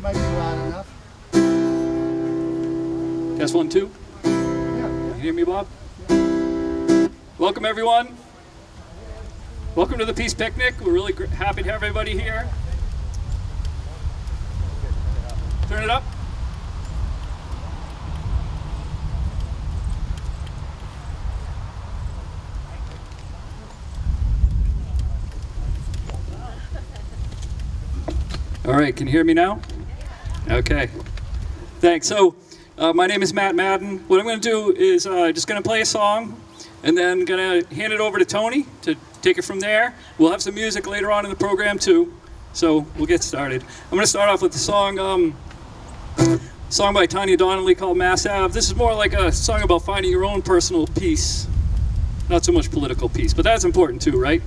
Might be loud enough. Test 1, 2. Yeah. You hear me, Bob? Welcome, everyone. Welcome to the Peace Picnic. We're really happy to have everybody here. Turn it up. All right, can you hear me now? Okay, thanks. So, my name is Matt Madden. What I'm going to do is just going to play a song, and then going to hand it over to Tony to take it from there. We'll have some music later on in the program too, so we'll get started. I'm going to start off with the song by Tanya Donnelly called Mass Ave. This is more like a song about finding your own personal peace, not so much political peace, but that's important too, right?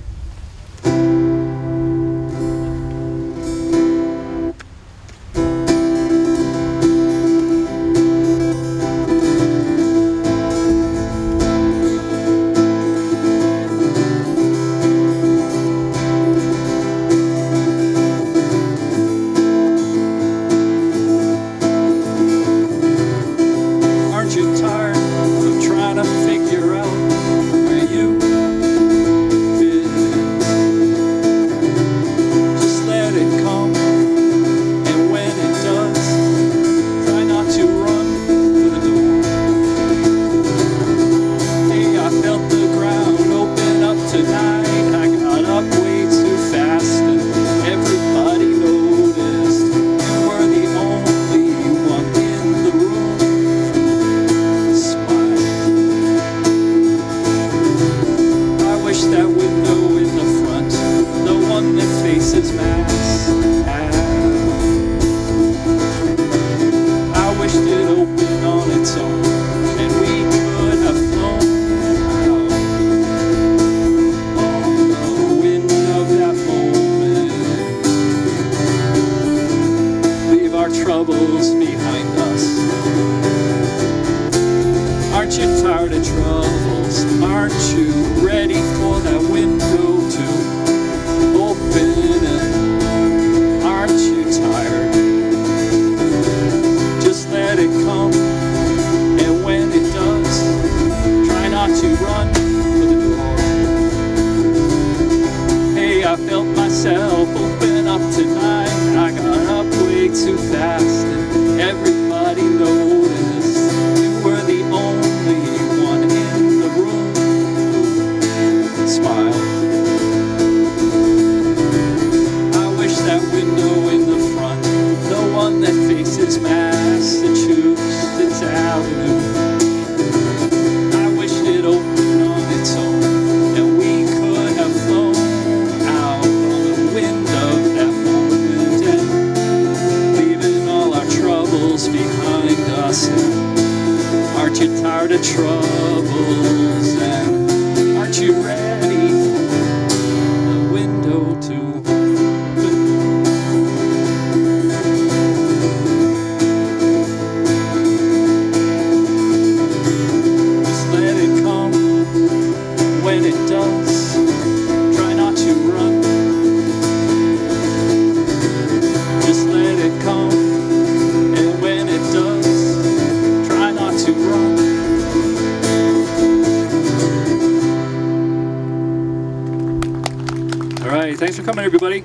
Thanks for coming, everybody.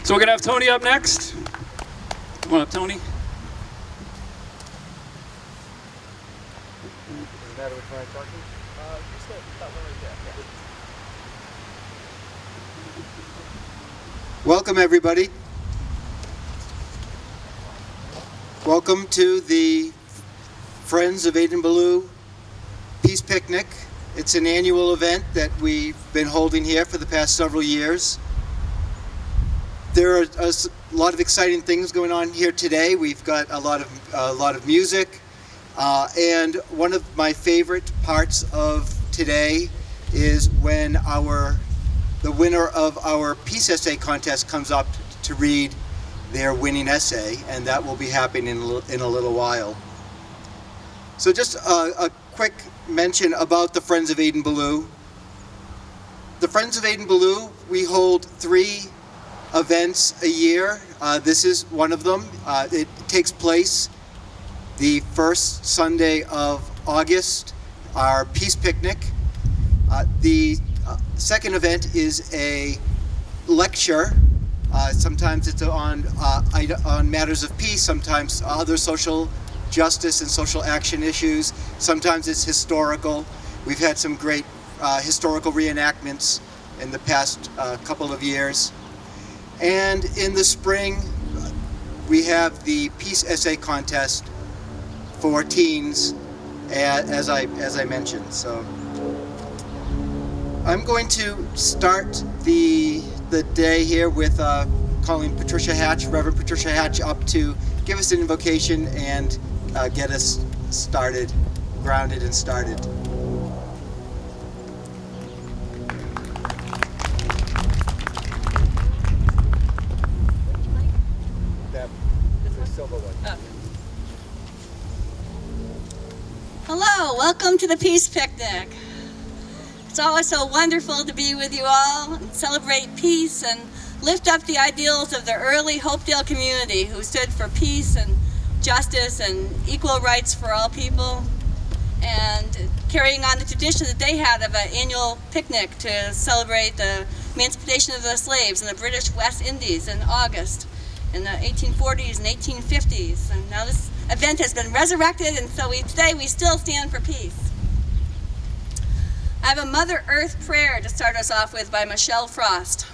So we're going to have Tony up next. Come on up, Tony. Doesn't matter which one I'm talking? Just that one right there. Yeah. Welcome, everybody. Welcome to the Friends of Adin, Ballou Peace Picnic. It's an annual event that we've been holding here for the past several years. There are a lot of exciting things going on here today. We've got a lot of music, and one of my favorite parts of today is when the winner of our peace essay contest comes up to read their winning essay, and that will be happening in a little while. So just a quick mention about the Friends of Adin, Ballou. The Friends of Adin, Ballou, we hold 3 events a year. This is one of them. It takes place the first Sunday of August, our Peace Picnic. The second event is a lecture. Sometimes it's on matters of peace, sometimes other social justice and social action issues. Sometimes it's historical. We've had some great historical reenactments in the past couple of years. And in the spring, we have the Peace Essay Contest for teens, as I mentioned. So I'm going to start the day here with calling Patricia Hatch, Reverend Patricia Hatch, up to give us an invocation and get us started, grounded and started. Hello, welcome to the Peace Picnic. It's always so wonderful to be with you all and celebrate peace and lift up the ideals of the early Hopedale community who stood for peace and justice and equal rights for all people, and carrying on the tradition that they had of an annual picnic to celebrate the emancipation of the slaves in the British West Indies in August in the 1840s and 1850s. And now this event has been resurrected, and so today we still stand for peace. I have a Mother Earth prayer to start us off with by Michelle Frost.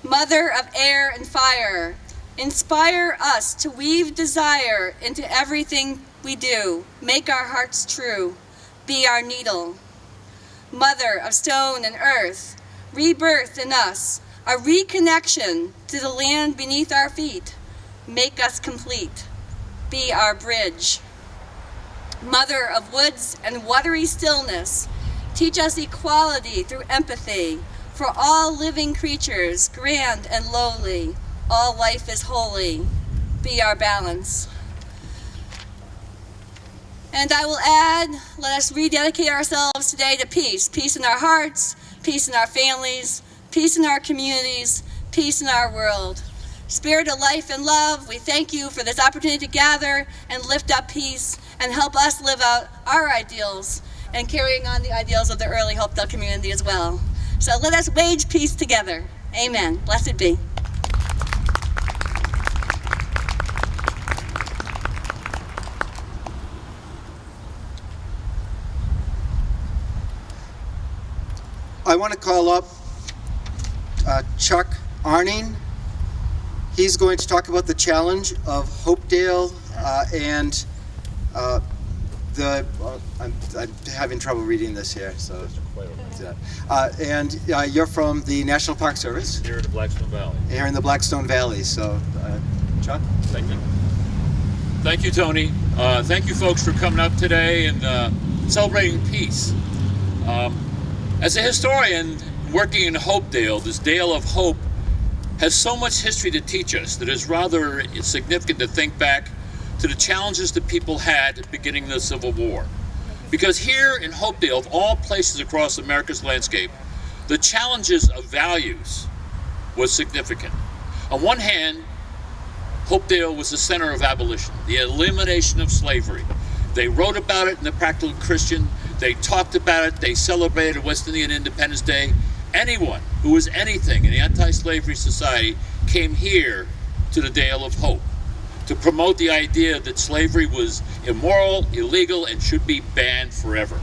Mother of air and fire, inspire us to weave desire into everything we do. Make our hearts true. Be our needle. Mother of stone and earth, rebirth in us, a reconnection to the land beneath our feet. Make us complete. Be our bridge. Mother of woods and watery stillness, teach us equality through empathy for all living creatures, grand and lowly. All life is holy. Be our balance. And I will add, let us rededicate ourselves today to peace. Peace in our hearts, peace in our families, peace in our communities, peace in our world. Spirit of life and love, we thank you for this opportunity to gather and lift up peace and help us live out our ideals and carrying on the ideals of the early Hopedale community as well. So let us wage peace together. Amen. Blessed be. I want to call up Chuck Arning. He's going to talk about the challenge of Hopedale and I'm having trouble reading this here. So, and you're from the National Park Service. Here in the Blackstone Valley. Here in the Blackstone Valley. So, Chuck. Thank you. Thank you, Tony. Thank you, folks, for coming up today and celebrating peace. As a historian working in Hopedale, this Dale of Hope has so much history to teach us that is rather significant to think back to the challenges that people had at the beginning of the Civil War. Because here in Hopedale, of all places across America's landscape, the challenges of values was significant. On one hand, Hopedale was the center of abolition, the elimination of slavery. They wrote about it in the Practical Christian, they talked about it, they celebrated West Indian Independence Day. Anyone who was anything in the anti-slavery society came here to the Dale of Hope to promote the idea that slavery was immoral, illegal, and should be banned forever.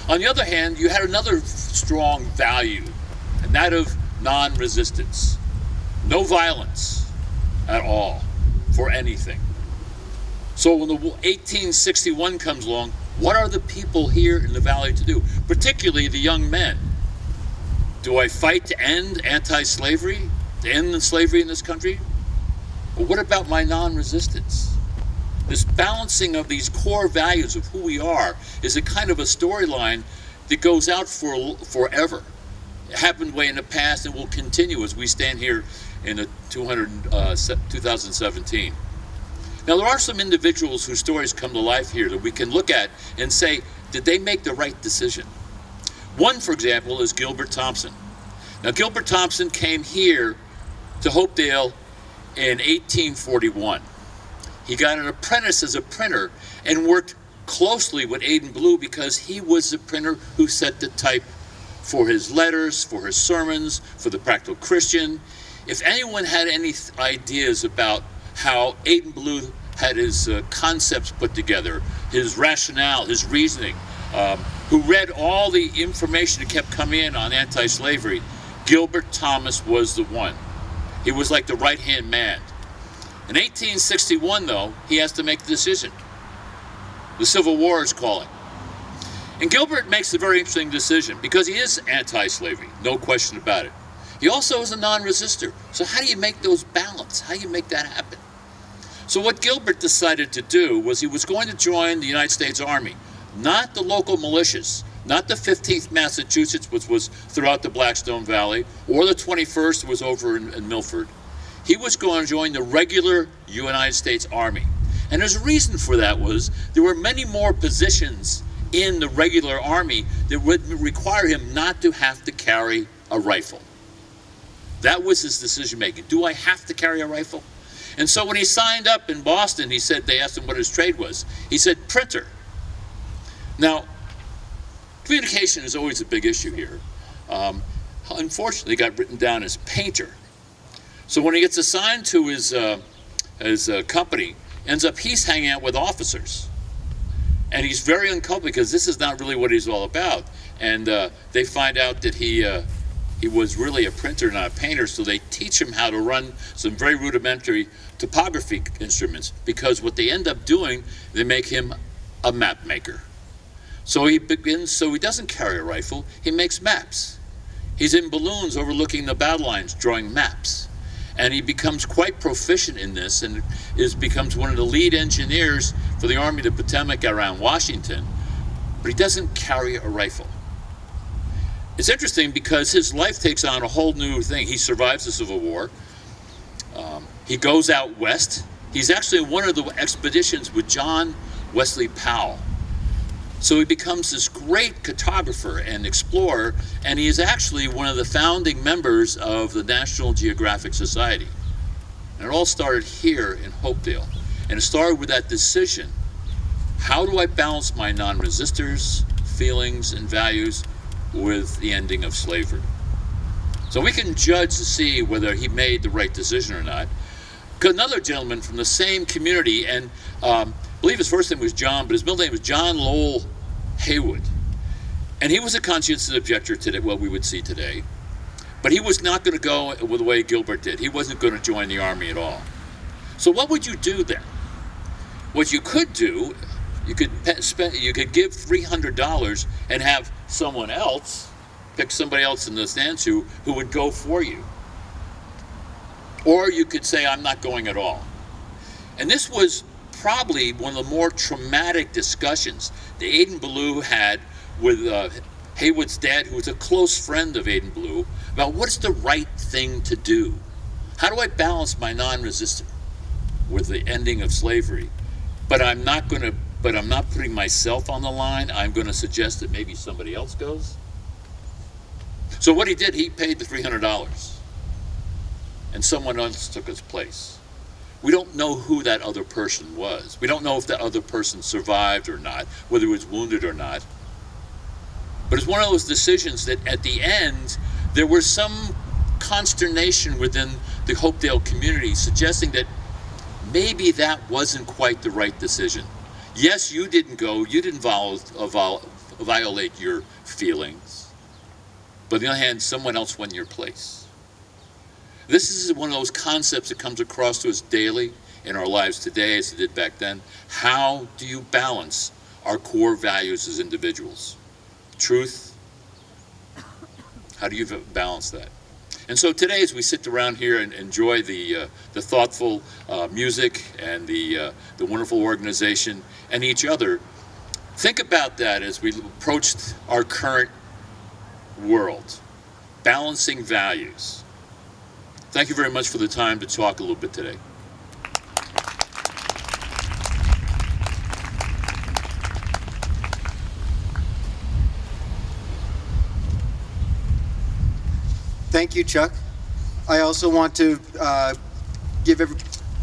On the other hand, you had another strong value, and that of non-resistance. No violence at all for anything. So when the 1861 comes along, what are the people here in the valley to do? Particularly the young men. Do I fight to end anti-slavery, to end slavery in this country? Or what about my non-resistance? This balancing of these core values of who we are is a kind of a storyline that goes out for forever. It happened way in the past and will continue as we stand here in 2017. Now, there are some individuals whose stories come to life here that we can look at and say, did they make the right decision? One, for example, is Gilbert Thompson. Now, Gilbert Thompson came here to Hopedale in 1841. He got an apprentice as a printer and worked closely with Adin Ballou because he was the printer who set the type for his letters, for his sermons, for the Practical Christian. If anyone had any ideas about how Adin Ballou had his concepts put together, his rationale, his reasoning, who read all the information that kept coming in on anti-slavery, Gilbert Thomas was the one. He was like the right-hand man. In 1861, though, he has to make the decision. The Civil War is calling. And Gilbert makes a very interesting decision because he is anti-slavery, no question about it. He also is a non-resistor. So how do you make those balance? How do you make that happen? So what Gilbert decided to do was he was going to join the United States Army, not the local militias, not the 15th Massachusetts, which was throughout the Blackstone Valley, or the 21st was over in Milford. He was going to join the regular United States Army. And there's a reason for that was there were many more positions in the regular army that would require him not to have to carry a rifle. That was his decision making. Do I have to carry a rifle? And so when he signed up in Boston, he said, they asked him what his trade was. He said, printer. Now, communication is always a big issue here. Unfortunately, it got written down as painter. So when he gets assigned to his company, ends up he's hanging out with officers. And he's very uncomfortable because this is not really what he's all about. And they find out that he was really a printer, not a painter, so they teach him how to run some very rudimentary topography instruments, because what they end up doing, they make him a map maker. So he doesn't carry a rifle, he makes maps. He's in balloons overlooking the battle lines, drawing maps. And he becomes quite proficient in this and becomes one of the lead engineers for the Army of the Potomac around Washington, but he doesn't carry a rifle. It's interesting because his life takes on a whole new thing. He survives the Civil War. He goes out west. He's actually in one of the expeditions with John Wesley Powell. So he becomes this great cartographer and explorer, and he is actually one of the founding members of the National Geographic Society. And it all started here in Hopedale. And it started with that decision. How do I balance my non-resistors, feelings, and values with the ending of slavery? So we can judge to see whether he made the right decision or not. Another gentleman from the same community, and I believe his first name was John, but his middle name was John Lowell Haywood. And he was a conscientious objector to what we would see today. But he was not going to go the way Gilbert did. He wasn't going to join the Army at all. So what would you do then? What you could do, you could give $300 and have someone else, pick somebody else in the stance who would go for you. Or you could say, I'm not going at all. And this was probably one of the more traumatic discussions that Adin Ballou had with Haywood's dad, who was a close friend of Adin Ballou, about what's the right thing to do. How do I balance my non-resistor with the ending of slavery? But I'm not putting myself on the line. I'm going to suggest that maybe somebody else goes. So what he did, he paid the $300, and someone else took his place. We don't know who that other person was. We don't know if that other person survived or not, whether he was wounded or not. But it's one of those decisions that at the end, there was some consternation within the Hopedale community suggesting that maybe that wasn't quite the right decision. Yes, you didn't go, you didn't violate your feelings. But on the other hand, someone else went in your place. This is one of those concepts that comes across to us daily in our lives today as it did back then. How do you balance our core values as individuals? Truth. How do you balance that? And so today, as we sit around here and enjoy the thoughtful music and the wonderful organization and each other, think about that as we approach our current world, balancing values. Thank you very much for the time to talk a little bit today. Thank you, Chuck. I also want to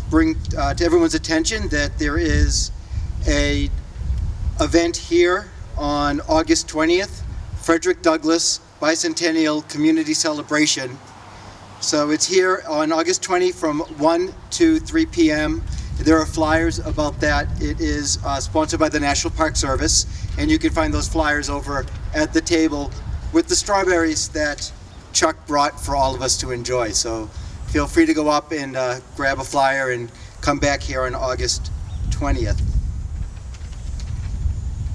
bring to everyone's attention that there is a event here on August 20th, Frederick Douglass Bicentennial Community Celebration. So it's here on August 20 from 1 to 3 p.m. There are flyers about that. It is sponsored by the National Park Service, and you can find those flyers over at the table with the strawberries that Chuck brought for all of us to enjoy. So feel free to go up and grab a flyer and come back here on August 20th.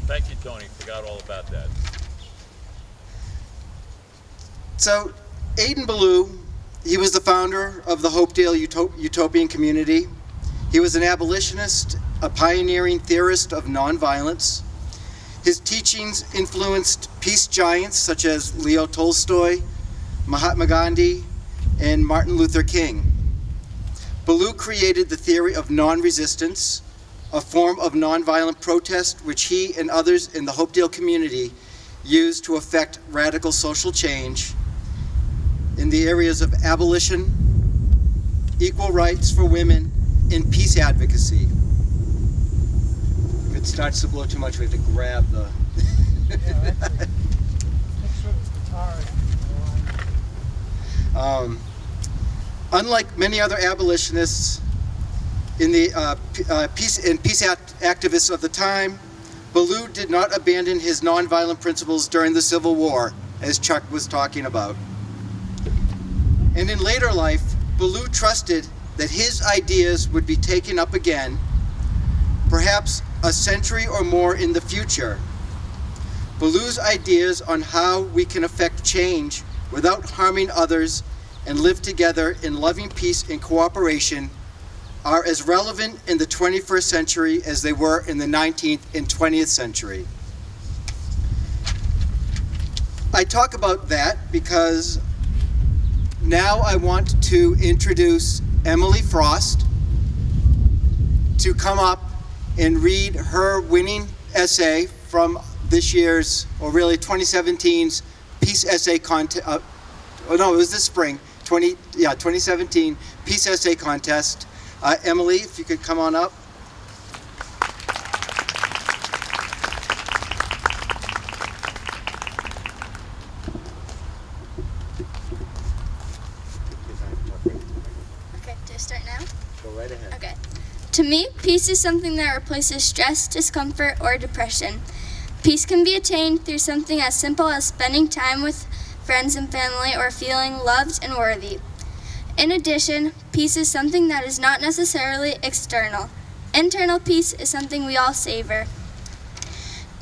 Thank you, Tony. Forgot all about that. So Adin Ballou, he was the founder of the Hopedale Utopian Community. He was an abolitionist, a pioneering theorist of nonviolence. His teachings influenced peace giants such as Leo Tolstoy, Mahatma Gandhi, and Martin Luther King. Ballou created the theory of non-resistance, a form of nonviolent protest which he and others in the Hopedale community used to effect radical social change in the areas of abolition, equal rights for women, and peace advocacy. If it starts to blow too much, we have to grab the... Make sure this guitar is Unlike many other abolitionists in the peace activists of the time, Ballou did not abandon his nonviolent principles during the Civil War, as Chuck was talking about. And in later life, Ballou trusted that his ideas would be taken up again, perhaps a century or more in the future. Ballou's ideas on how we can effect change without harming others and live together in loving peace and cooperation are as relevant in the 21st century as they were in the 19th and 20th century. I talk about that because now I want to introduce Emily Frost to come up and read her winning essay from this year's, or really 2017's Peace Essay Contest. Oh no, it was this spring, 2017 Peace Essay Contest. Emily, if you could come on up. Okay, do I start now? Go right ahead. Okay. To me, peace is something that replaces stress, discomfort, or depression. Peace can be attained through something as simple as spending time with friends and family or feeling loved and worthy. In addition, peace is something that is not necessarily external. Internal peace is something we all savor.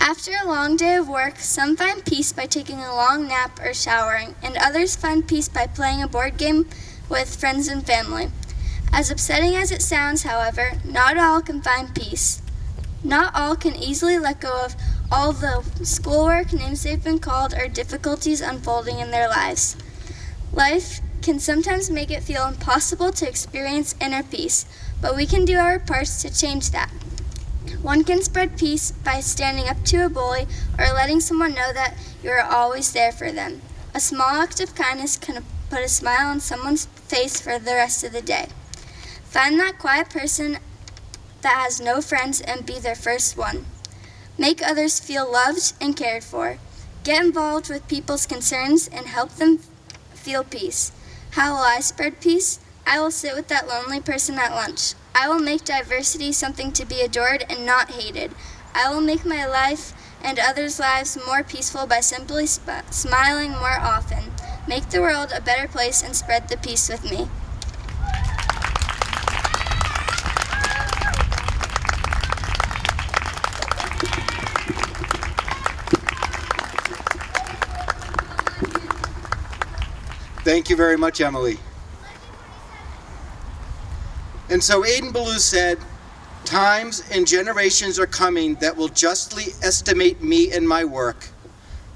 After a long day of work, some find peace by taking a long nap or showering, and others find peace by playing a board game with friends and family. As upsetting as it sounds, however, not all can find peace. Not all can easily let go of all the schoolwork, names they've been called, or difficulties unfolding in their lives. Life can sometimes make it feel impossible to experience inner peace, but we can do our parts to change that. One can spread peace by standing up to a bully or letting someone know that you are always there for them. A small act of kindness can put a smile on someone's face for the rest of the day. Find that quiet person that has no friends and be their first one. Make others feel loved and cared for. Get involved with people's concerns and help them feel peace. How will I spread peace? I will sit with that lonely person at lunch. I will make diversity something to be adored and not hated. I will make my life and others' lives more peaceful by simply smiling more often. Make the world a better place and spread the peace with me. Thank you very much, Emily. And so Adin Ballou said, "Times and generations are coming that will justly estimate me and my work.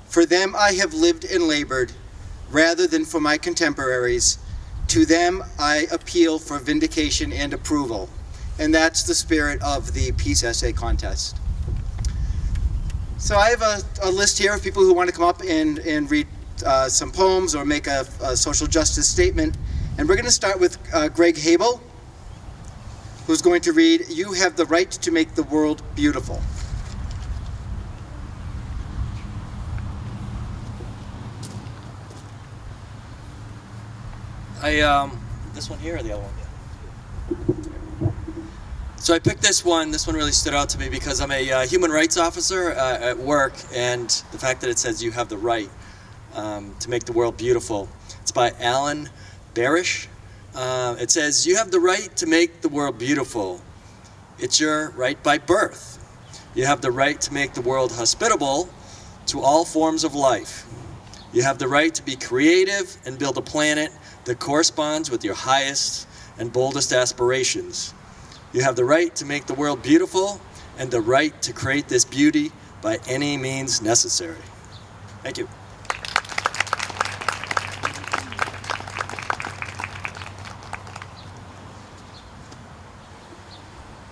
For them I have lived and labored, rather than for my contemporaries. To them I appeal for vindication and approval." And that's the spirit of the Peace Essay Contest. So I have a list here of people who want to come up and read some poems or make a social justice statement. And we're going to start with Greg Habel, who's going to read, "You Have the Right to Make the World Beautiful." This one here or the other one? So I picked this one. This one really stood out to me because I'm a human rights officer at work, and the fact that it says you have the right to make the world beautiful. It's by Alan Barish. It says, "You have the right to make the world beautiful. It's your right by birth. You have the right to make the world hospitable to all forms of life. You have the right to be creative and build a planet that corresponds with your highest and boldest aspirations. You have the right to make the world beautiful and the right to create this beauty by any means necessary." Thank you.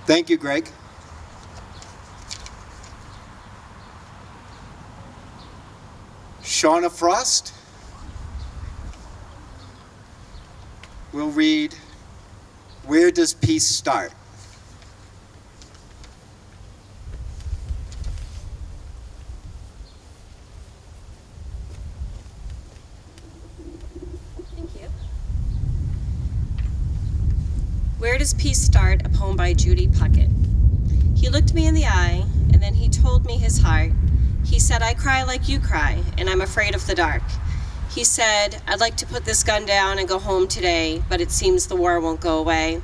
Thank you, Greg. Shauna Frost will read, "Where Does Peace Start?" Thank you. Where Does Peace Start? A poem by Judy Puckett. He looked me in the eye, and then he told me his heart. He said, "I cry like you cry, and I'm afraid of the dark." He said, "I'd like to put this gun down and go home today, but it seems the war won't go away."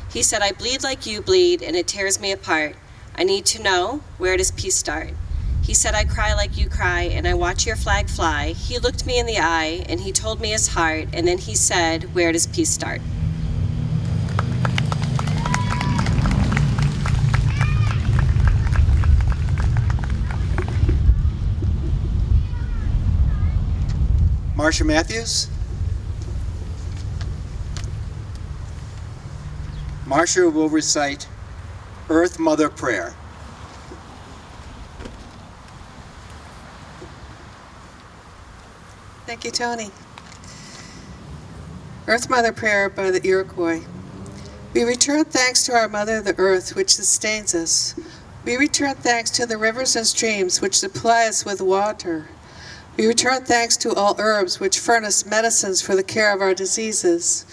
He said, "I bleed like you bleed, and it tears me apart. I need to know, where does peace start?" He said, "I cry like you cry, and I watch your flag fly." He looked me in the eye, and he told me his heart, and then he said, "Where does peace start?" Marsha Matthews. Marsha will recite Earth Mother Prayer. Thank you, Tony. Earth Mother Prayer by the Iroquois. We return thanks to our Mother, the Earth, which sustains us. We return thanks to the rivers and streams, which supply us with water. We return thanks to all herbs, which furnish medicines for the care of our diseases.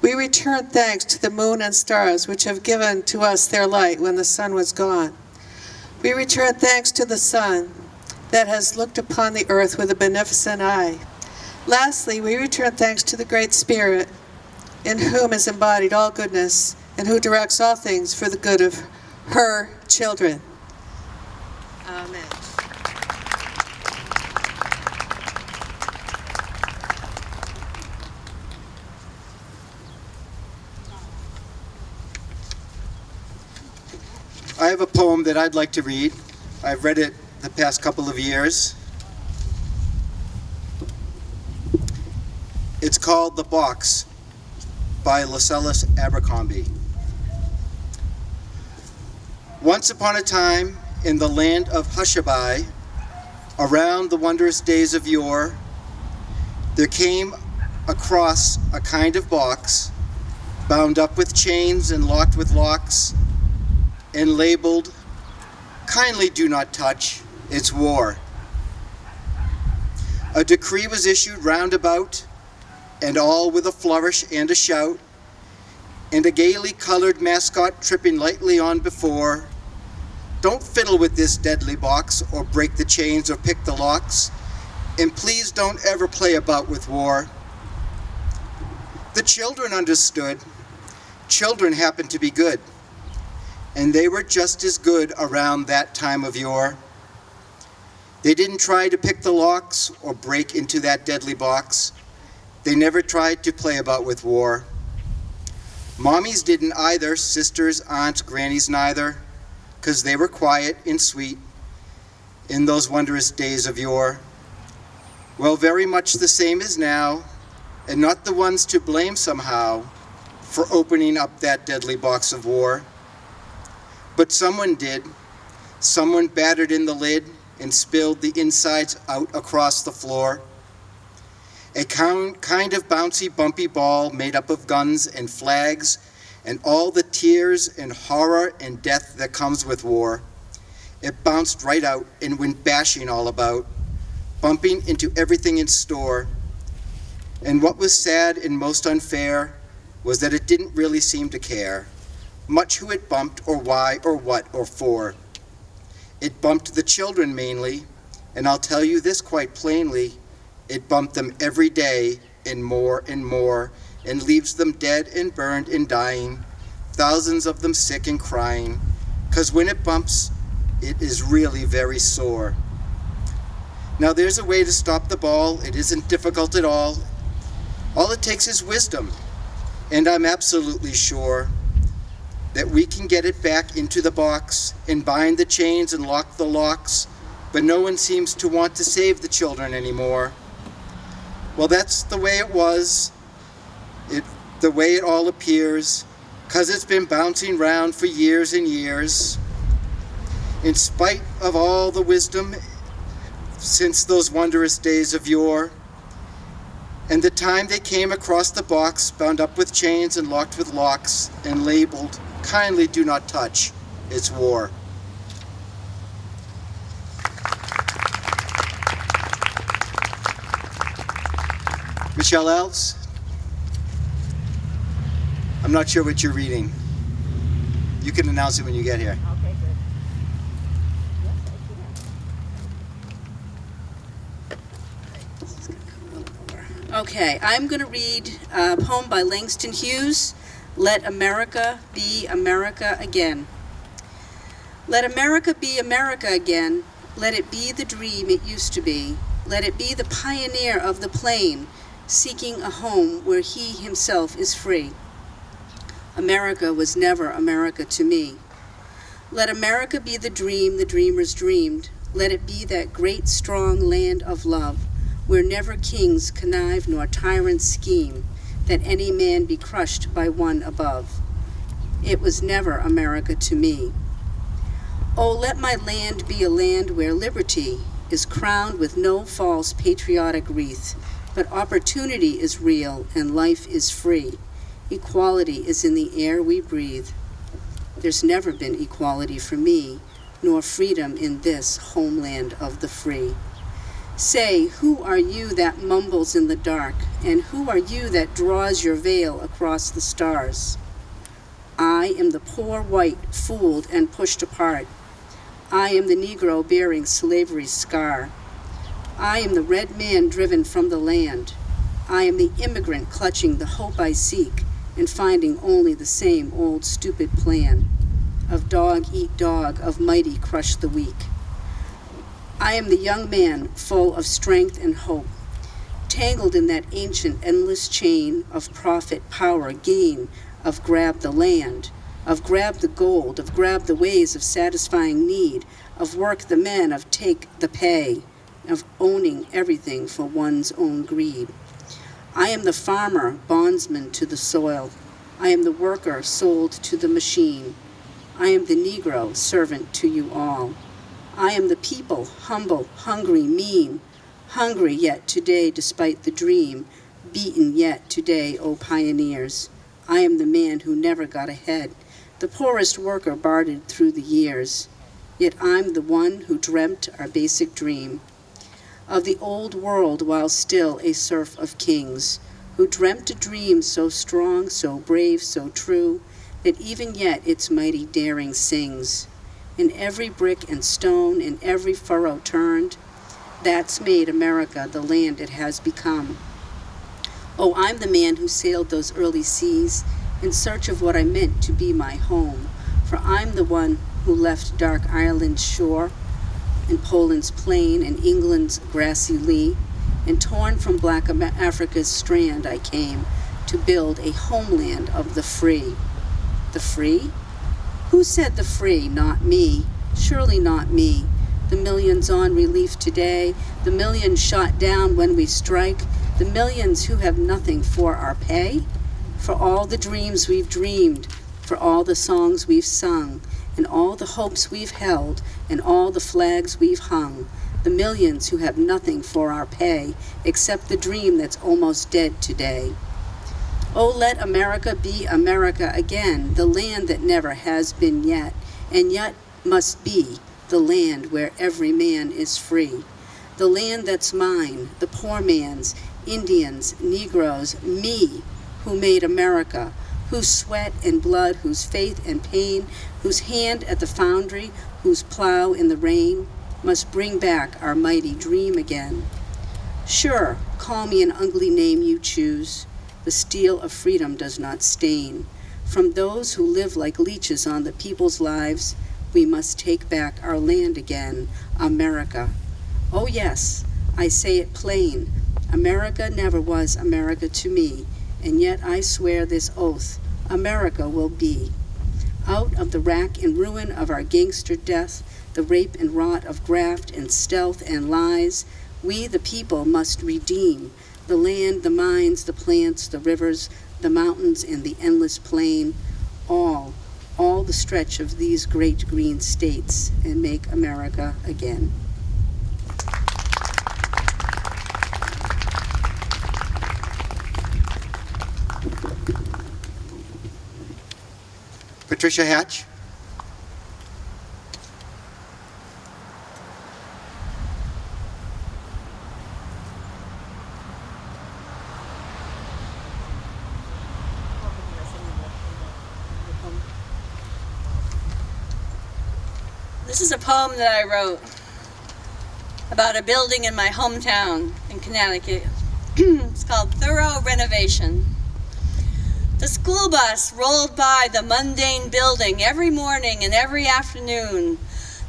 We return thanks to the moon and stars, which have given to us their light when the sun was gone. We return thanks to the sun that has looked upon the earth with a beneficent eye. Lastly, we return thanks to the Great Spirit, in whom is embodied all goodness, and who directs all things for the good of her children. Amen. I have a poem that I'd like to read. I've read it the past couple of years. It's called "The Box" by Lascelles Abercrombie. Once upon a time, in the land of Hushabye, around the wondrous days of yore, there came across a kind of box, bound up with chains and locked with locks, and labeled, "Kindly do not touch, it's war." A decree was issued round about, and all with a flourish and a shout, and a gaily colored mascot tripping lightly on before. "Don't fiddle with this deadly box, or break the chains or pick the locks, and please don't ever play about with war." The children understood. Children happened to be good, and they were just as good around that time of yore. They didn't try to pick the locks or break into that deadly box. They never tried to play about with war. Mommies didn't either, sisters, aunts, grannies neither, 'cause they were quiet and sweet in those wondrous days of yore. Well, very much the same as now, and not the ones to blame somehow for opening up that deadly box of war. But someone did. Someone battered in the lid and spilled the insides out across the floor. A kind of bouncy, bumpy ball made up of guns and flags and all the tears and horror and death that comes with war. It bounced right out and went bashing all about, bumping into everything in store. And what was sad and most unfair was that it didn't really seem to care much who it bumped or why or what or for. It bumped the children mainly, and I'll tell you this quite plainly, it bumped them every day and more, and leaves them dead and burned and dying, thousands of them sick and crying, 'cause when it bumps, it is really very sore. Now there's a way to stop the ball. It isn't difficult at all. All it takes is wisdom, and I'm absolutely sure that we can get it back into the box and bind the chains and lock the locks, but no one seems to want to save the children anymore. Well, that's the way it was, the way it all appears, 'cause it's been bouncing round for years and years. In spite of all the wisdom since those wondrous days of yore, and the time they came across the box, bound up with chains and locked with locks, and labeled, "Kindly do not touch, it's war." Michelle Elves? I'm not sure what you're reading. You can announce it when you get here. Okay, good. Okay, I'm going to read a poem by Langston Hughes, Let America Be America Again. Let America be America again. Let it be the dream it used to be. Let it be the pioneer of the plain, seeking a home where he himself is free. America was never America to me. Let America be the dream the dreamers dreamed. Let it be that great strong land of love, where never kings connive nor tyrants scheme, that any man be crushed by one above. It was never America to me. Oh, let my land be a land where liberty is crowned with no false patriotic wreath, but opportunity is real and life is free. Equality is in the air we breathe. There's never been equality for me, nor freedom in this homeland of the free. Say, who are you that mumbles in the dark, and who are you that draws your veil across the stars? I am the poor white, fooled and pushed apart. I am the Negro bearing slavery's scar. I am the red man driven from the land. I am the immigrant clutching the hope I seek and finding only the same old stupid plan of dog eat dog, of mighty crush the weak. I am the young man full of strength and hope, tangled in that ancient endless chain of profit, power, gain, of grab the land, of grab the gold, of grab the ways of satisfying need, of work the men, of take the pay, of owning everything for one's own greed. I am the farmer, bondsman to the soil. I am the worker sold to the machine. I am the Negro, servant to you all. I am the people, humble, hungry, mean, hungry yet today despite the dream, beaten yet today, O pioneers. I am the man who never got ahead, the poorest worker bartered through the years. Yet I'm the one who dreamt our basic dream of the old world while still a serf of kings, who dreamt a dream so strong, so brave, so true, that even yet its mighty daring sings. In every brick and stone, in every furrow turned, that's made America the land it has become. Oh, I'm the man who sailed those early seas in search of what I meant to be my home, for I'm the one who left dark Ireland's shore, and Poland's plain, and England's grassy lea, and torn from black Africa's strand I came to build a homeland of the free. The free? Who said the free? Not me. Surely not me. The millions on relief today, the millions shot down when we strike, the millions who have nothing for our pay? For all the dreams we've dreamed, for all the songs we've sung, and all the hopes we've held, and all the flags we've hung, the millions who have nothing for our pay except the dream that's almost dead today. Oh, let America be America again, the land that never has been yet, and yet must be the land where every man is free. The land that's mine, the poor man's, Indians, Negroes, me, who made America, whose sweat and blood, whose faith and pain, whose hand at the foundry, whose plow in the rain, must bring back our mighty dream again. Sure, call me an ugly name you choose. The steel of freedom does not stain. From those who live like leeches on the people's lives, we must take back our land again, America. Oh yes, I say it plain. America never was America to me, and yet I swear this oath, America will be. Out of the rack and ruin of our gangster death, the rape and rot of graft and stealth and lies, we the people must redeem the land, the mines, the plants, the rivers, the mountains, and the endless plain, all the stretch of these great green states, and make America again. Patricia Hatch. This is a poem that I wrote about a building in my hometown in Connecticut. It's called Thorough Renovation. The school bus rolled by the mundane building every morning and every afternoon.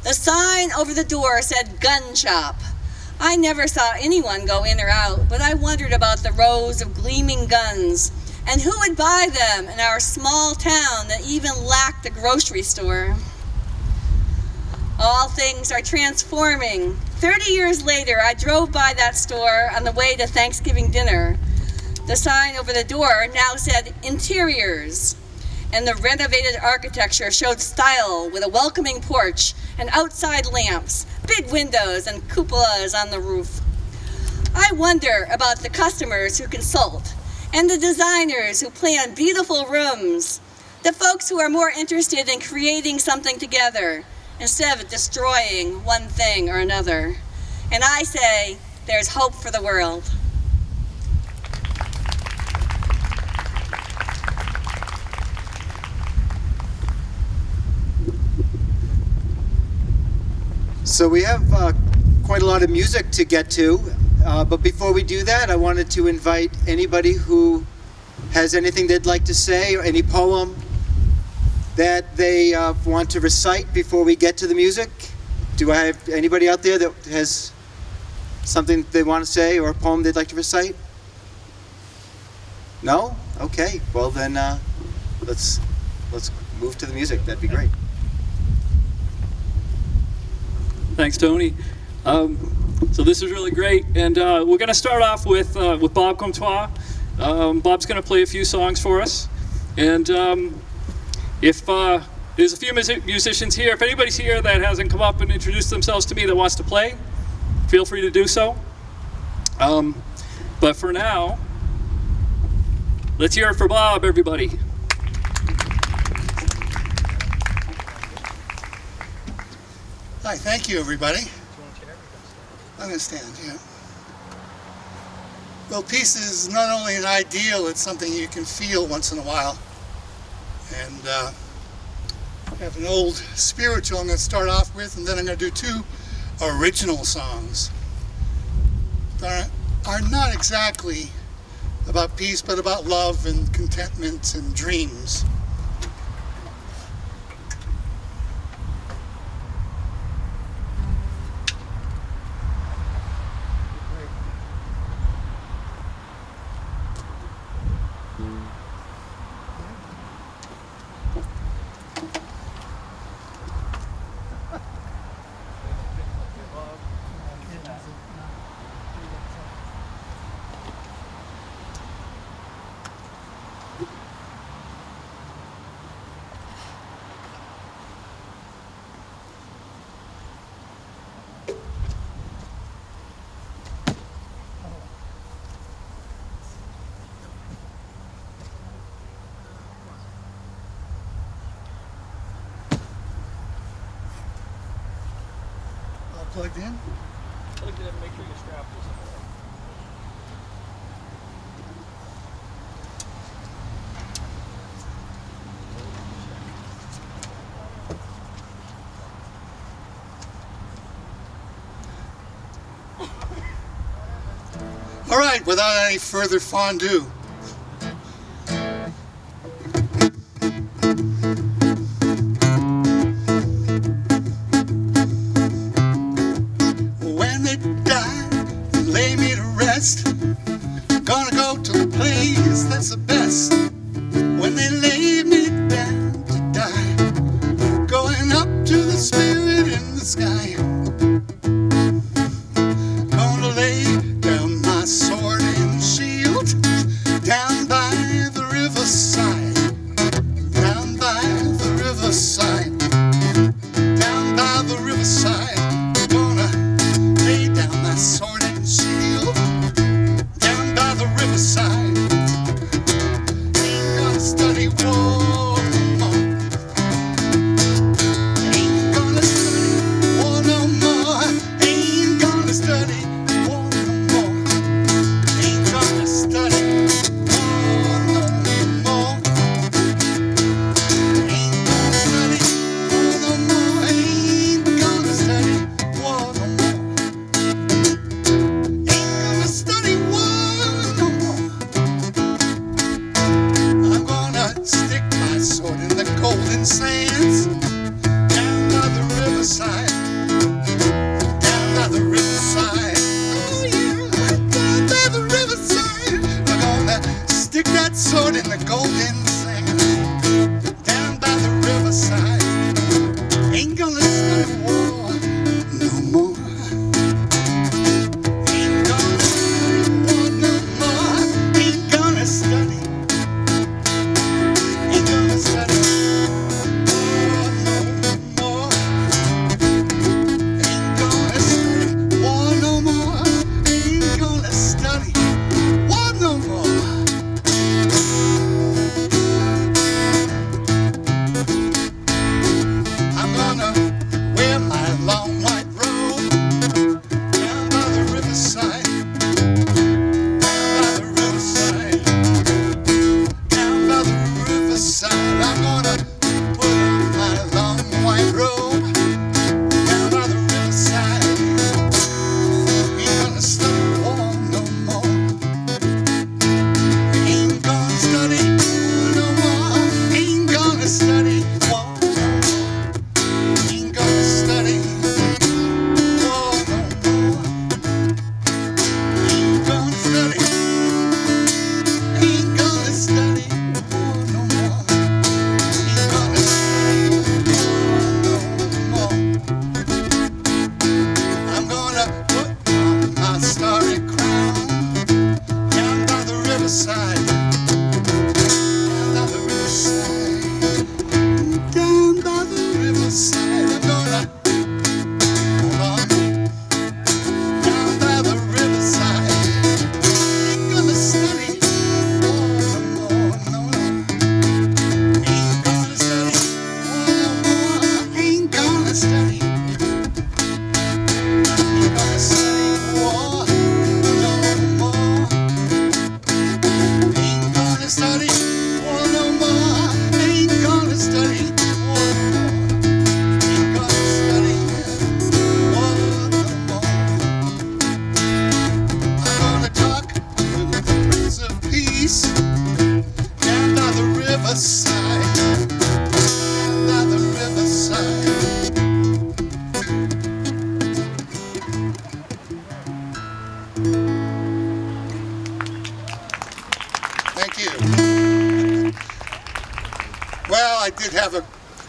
The sign over the door said gun shop. I never saw anyone go in or out, but I wondered about the rows of gleaming guns and who would buy them in our small town that even lacked a grocery store. All things are transforming. 30 years later, I drove by that store on the way to Thanksgiving dinner. The sign over the door now said interiors, and the renovated architecture showed style with a welcoming porch and outside lamps, big windows and cupolas on the roof. I wonder about the customers who consult and the designers who plan beautiful rooms, the folks who are more interested in creating something together instead of destroying one thing or another. And I say, there's hope for the world. So we have quite a lot of music to get to, but before we do that, I wanted to invite anybody who has anything they'd like to say or any poem that they want to recite before we get to the music. Do I have anybody out there that has something they want to say or a poem they'd like to recite? No? Okay. Well then, let's move to the music. That'd be great. Thanks, Tony. So this is really great, and we're going to start off with Bob Comtois. Bob's going to play a few songs for us, and if there's a few musicians here, if anybody's here that hasn't come up and introduced themselves to me that wants to play, feel free to do so. But for now, let's hear it for Bob, everybody. Hi, thank you, everybody. I'm going to stand, yeah. Well, peace is not only an ideal, it's something you can feel once in a while. And I have an old spiritual I'm going to start off with, and then I'm going to do two original songs that are not exactly about peace, but about love and contentment and dreams. plugged in? Make sure you strap this. All right, without any further fondue. When they die and lay me to rest, gonna go to the place that's the best. When they lay me down to die, going up to the spirit in the sky. Gonna lay down my sword and shield down by the riverside, down by the riverside, down by the riverside. Gonna lay down my sword and shield down by the riverside. Ain't gonna study war no more. Ain't gonna study war no more. Ain't gonna study war no more. Ain't gonna study war no more. Ain't gonna study war no more. Ain't gonna study war no more. Ain't gonna study war no more. I'm gonna stick my sword in the golden sands down by the riverside, down by the riverside. Oh yeah, down by the riverside. I'm gonna stick that sword in the golden sands down by the riverside. Ain't gonna study war no more. Ain't gonna study war no more. Ain't gonna study. Ain't gonna study war no more. Ain't gonna study war no more. Ain't gonna study war no more. I'm gonna wear my long white robe down by the riverside, down by the riverside, down by the riverside. I'm gonna put on my long white robe down by the riverside. Ain't gonna study war no more. Ain't gonna study war no more. Ain't gonna study war no more. Ain't gonna study war no more. Ain't gonna study. Ain't gonna study war no more. Ain't gonna study war no more. I'm gonna put on my starry crown down by the riverside, down by the riverside, down by the riverside. I'm gonna hold on down by the riverside. Ain't gonna study war no more, no, no. Ain't gonna study war no more. Ain't gonna study. Ain't gonna study war no more. Ain't gonna study war no more. Ain't gonna study war no more. Ain't gonna study war no more. I'm gonna talk to the Prince of Peace down by the riverside, down by the riverside. Thank you. Well, I did have a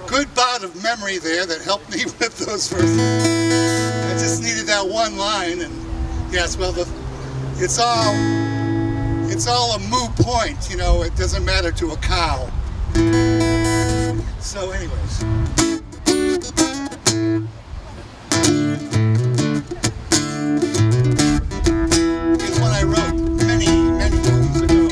good bout of memory there that helped me with those verses. I just needed that one line, and yes, well, it's all a moot point, you know. It doesn't matter to a cow. So, anyways. Here's one I wrote many moons ago.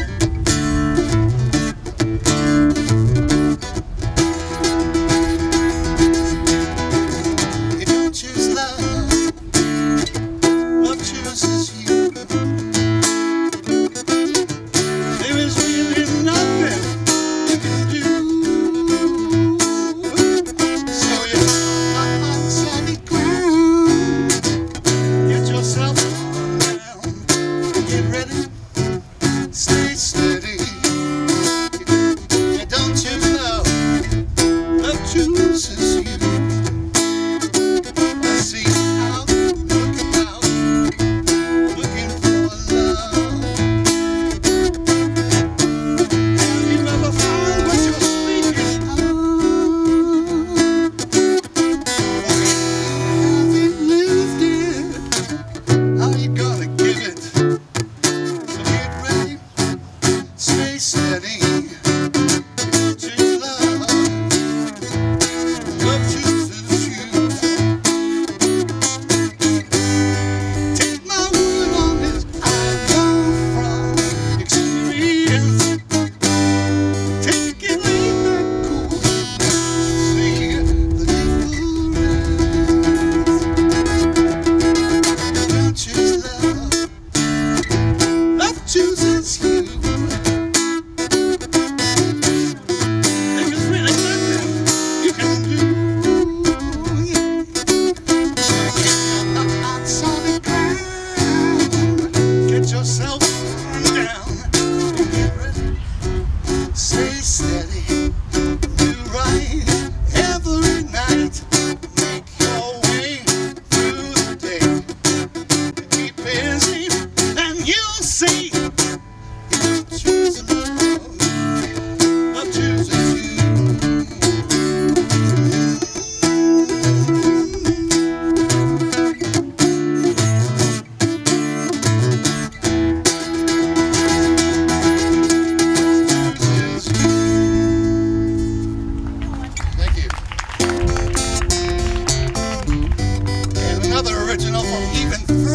You don't choose love,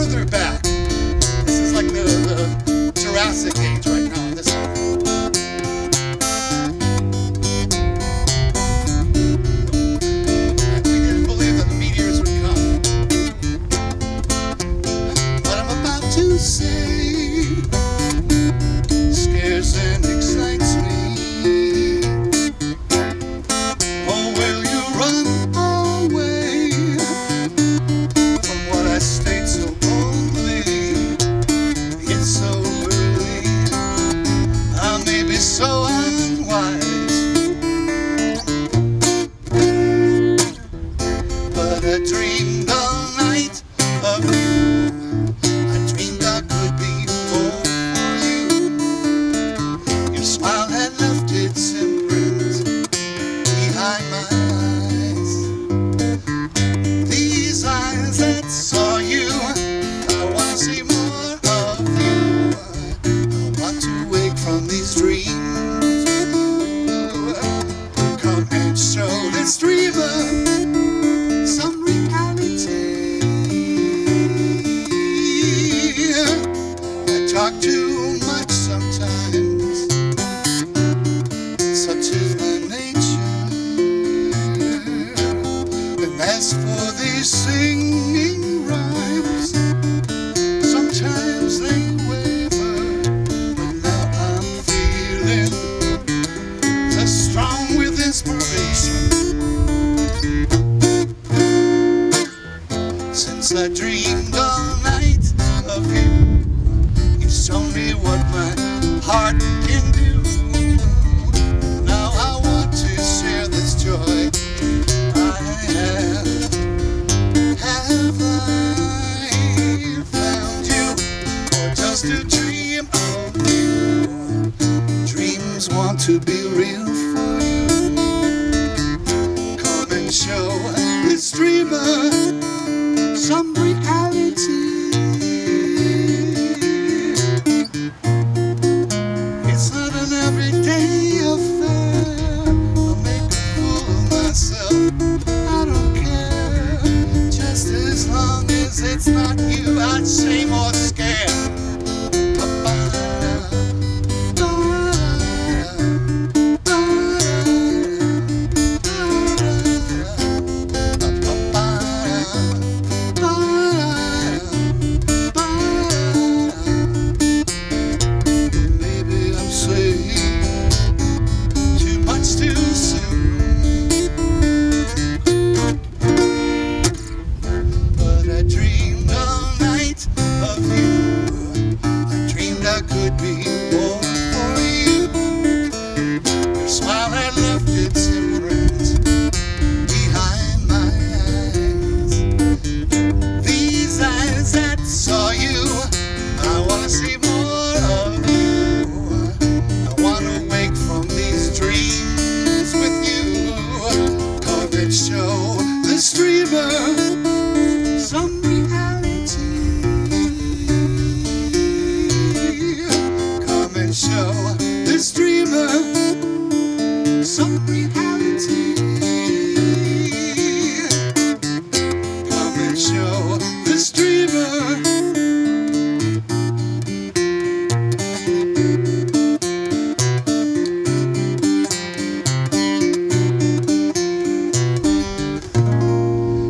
further back. This is like the Jurassic age right now. This we didn't believe that the meteors would come. What I'm about to say scares and excites me. Oh, will you run away from what I state so boldly? It's so early, I may be so unwise, but I dreamed all night of you. I dreamed I could be more for you. Your smile had left its imprint behind my eyes. These eyes that saw you, I want to see more of you. I want to wake from these dreams with you. Come and show this dreamer some reality. I talk too much sometimes, such is my nature. And as for these singing rhymes, sometimes they waver, but now I'm feeling so strong with inspiration. Since I dreamed all night of you, you've shown me what my heart can do. Now I want to share this joy I have. Have I found you, or just a dream of you? Dreams want to be real for you. Come and show this dreamer some reality. It's not an everyday affair. I'll make a fool of myself, I don't care. Just as long as it's not you, I'd shame or scare. Maybe I'm saying too much too soon, but I dreamed all night of you. I dreamed I could be more for you. Your smile had left its imprint behind my eyes. These eyes that saw you, I want to see more of you. I want to wake from these dreams with you. Come and show this dreamer some reality. Come and show this dreamer some reality. Come and show this dreamer.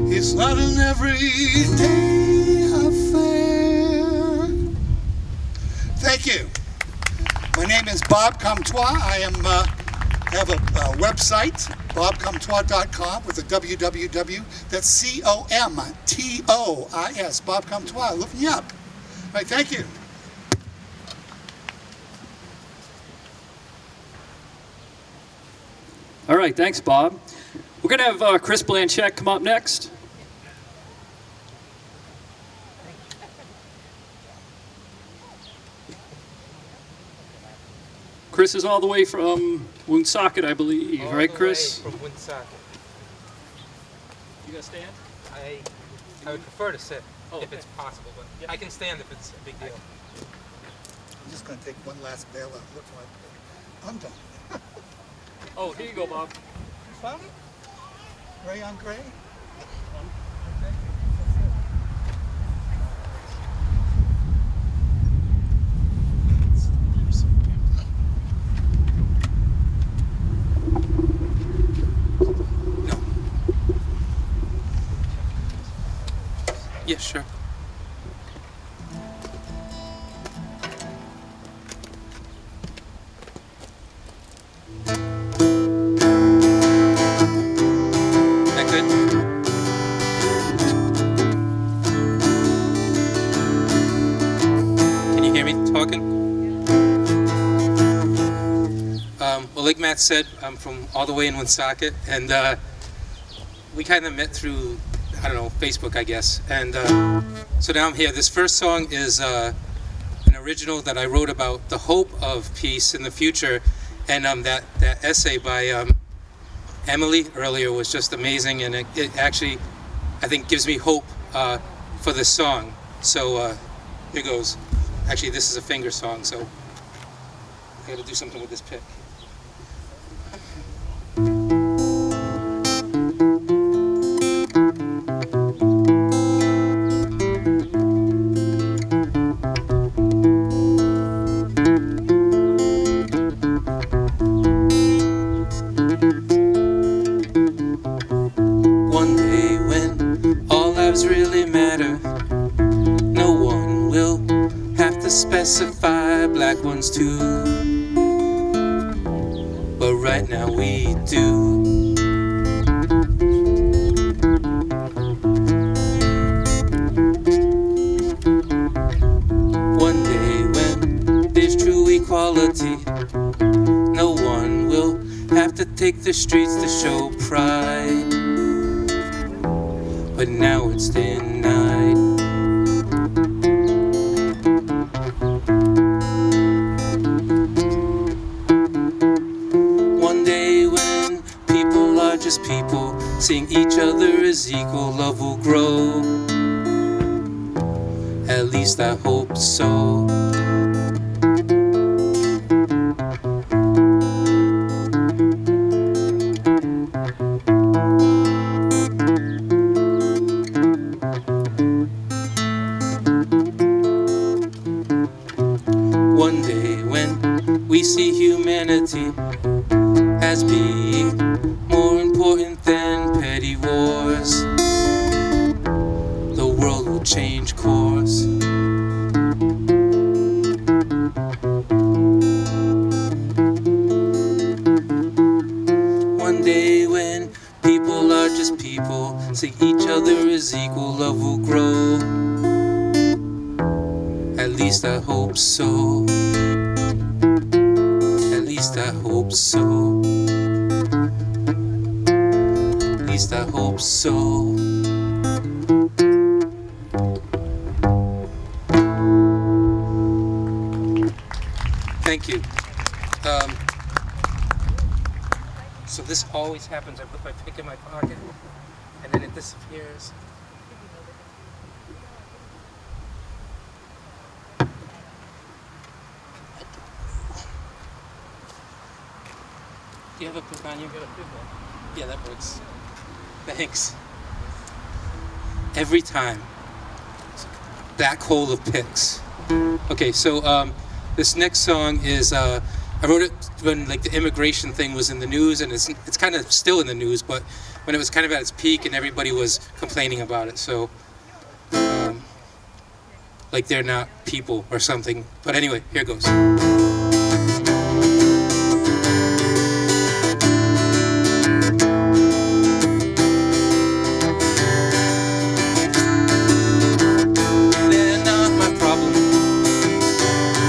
It's not an everyday affair. Thank you. My name is Bob Comtois. I have a website, bobcomtois.com with a www. That's C-O-M-T-O-I-S, Bob Comtois. Look me up. All right, thank you. All right, thanks, Bob. We're going to have Chris Blanchett come up next. Chris is all the way from Woonsocket, I believe, right, Chris? From Woonsocket. You gonna stand? I would prefer to sit Oh, if okay. it's possible, but I can stand if it's a big deal. I'm just going to take one last bailout. Looks like I'm done. Oh, here you go, Bob. You found it? Gray on gray? Okay. Yeah, sure. That good? Can you hear me talking? Well, like Matt said, I'm from all the way in Woonsocket, and we kind of met through, I don't know, Facebook, I guess. And so now I'm here. This first song is an original that I wrote about the hope of peace in the future, and that essay by Emily earlier was just amazing, and it actually, I think, gives me hope for this song. So here goes. Actually, this is a finger song, so I got to do something with this pick. One day when all lives really matter, no one will have to specify black ones too. But right now we do. One day when there's true equality, no one will have to take the streets to show pride. But now it's denied. One day when people are just people, seeing each other as equal, love will grow. At least I hope so. One day when we see humanity as being more important than petty wars, the world will change course. One day when people are just people, see each other as equal, love will grow. At least I hope so. At least I hope so. At least I hope so. Thank you. So this always happens. I put my pick in my pocket, and then it disappears. Do you have a pick on you? Yeah, that works. Thanks. Every time. Black hole of picks. Okay, so this next song is I wrote it when like the immigration thing was in the news, and it's kind of still in the news, but when it was kind of at its peak and everybody was complaining about it. So like they're not people or something. But anyway, here goes.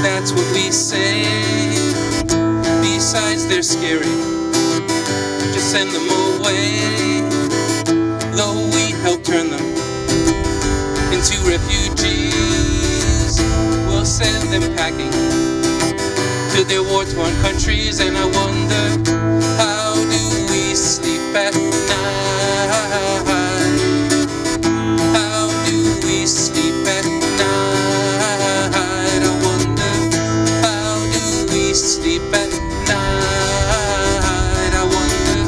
That's what we say. Besides, they're scary. Just send them away. Though we help turn them into refugees, we'll send them packing to their war-torn countries. And I wonder, how do we sleep at night? How do we sleep at night? Sleep at night. I wonder,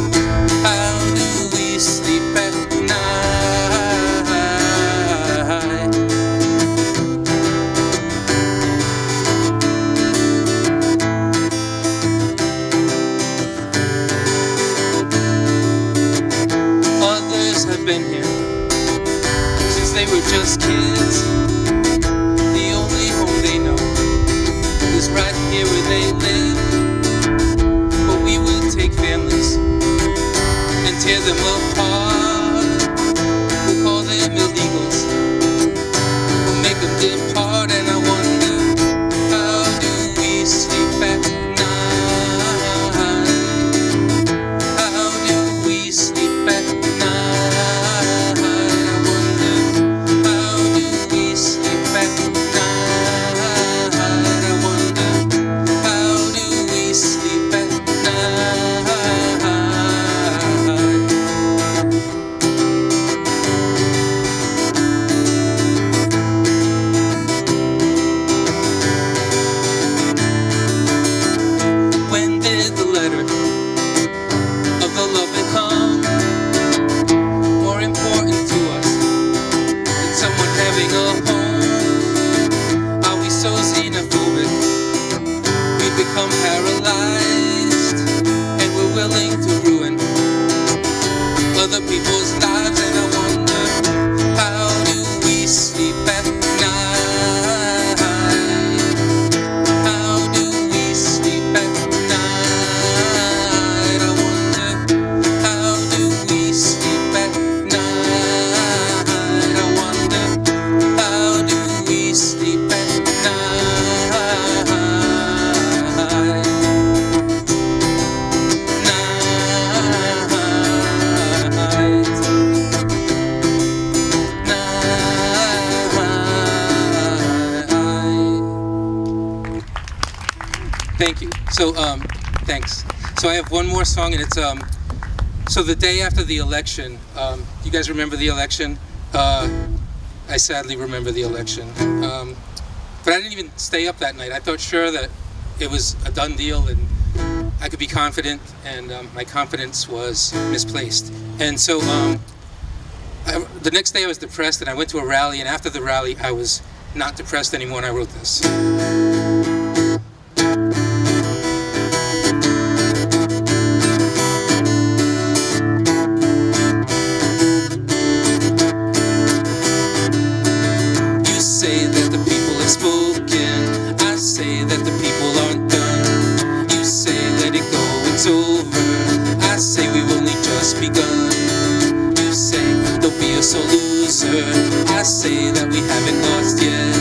how do we sleep at night? Others have been here since they were just kids. The only home they know is right here where they live. But we would take families and tear them apart. We'll call them illegals. We'll make them depart. And I wonder, how do we sleep at night? How do we sleep at night? I wonder, how do we sleep at night? I wonder, how do we sleep at night? When did the letter of the love that come more important to us than someone having a home? Are we so xenophobic? We become paralyzed and we're willing to ruin other people's lives. And I wonder, how do we sleep at night? How do we sleep at night? I wonder, how do we sleep at night? I wonder, how do we sleep at night? Thank you. So, thanks. So I have one more song, and it's so the day after the election. You guys remember the election? I sadly remember the election, but I didn't even stay up that night. I thought sure that it was a done deal and I could be confident, and my confidence was misplaced. And so the next day I was depressed, and I went to a rally, and after the rally I was not depressed anymore, and I wrote this. You say that the people have spoken, I say that the people aren't done. You say let it go, it's over, I say we've only just begun. You say don't be a sore loser, I say that we haven't lost yet.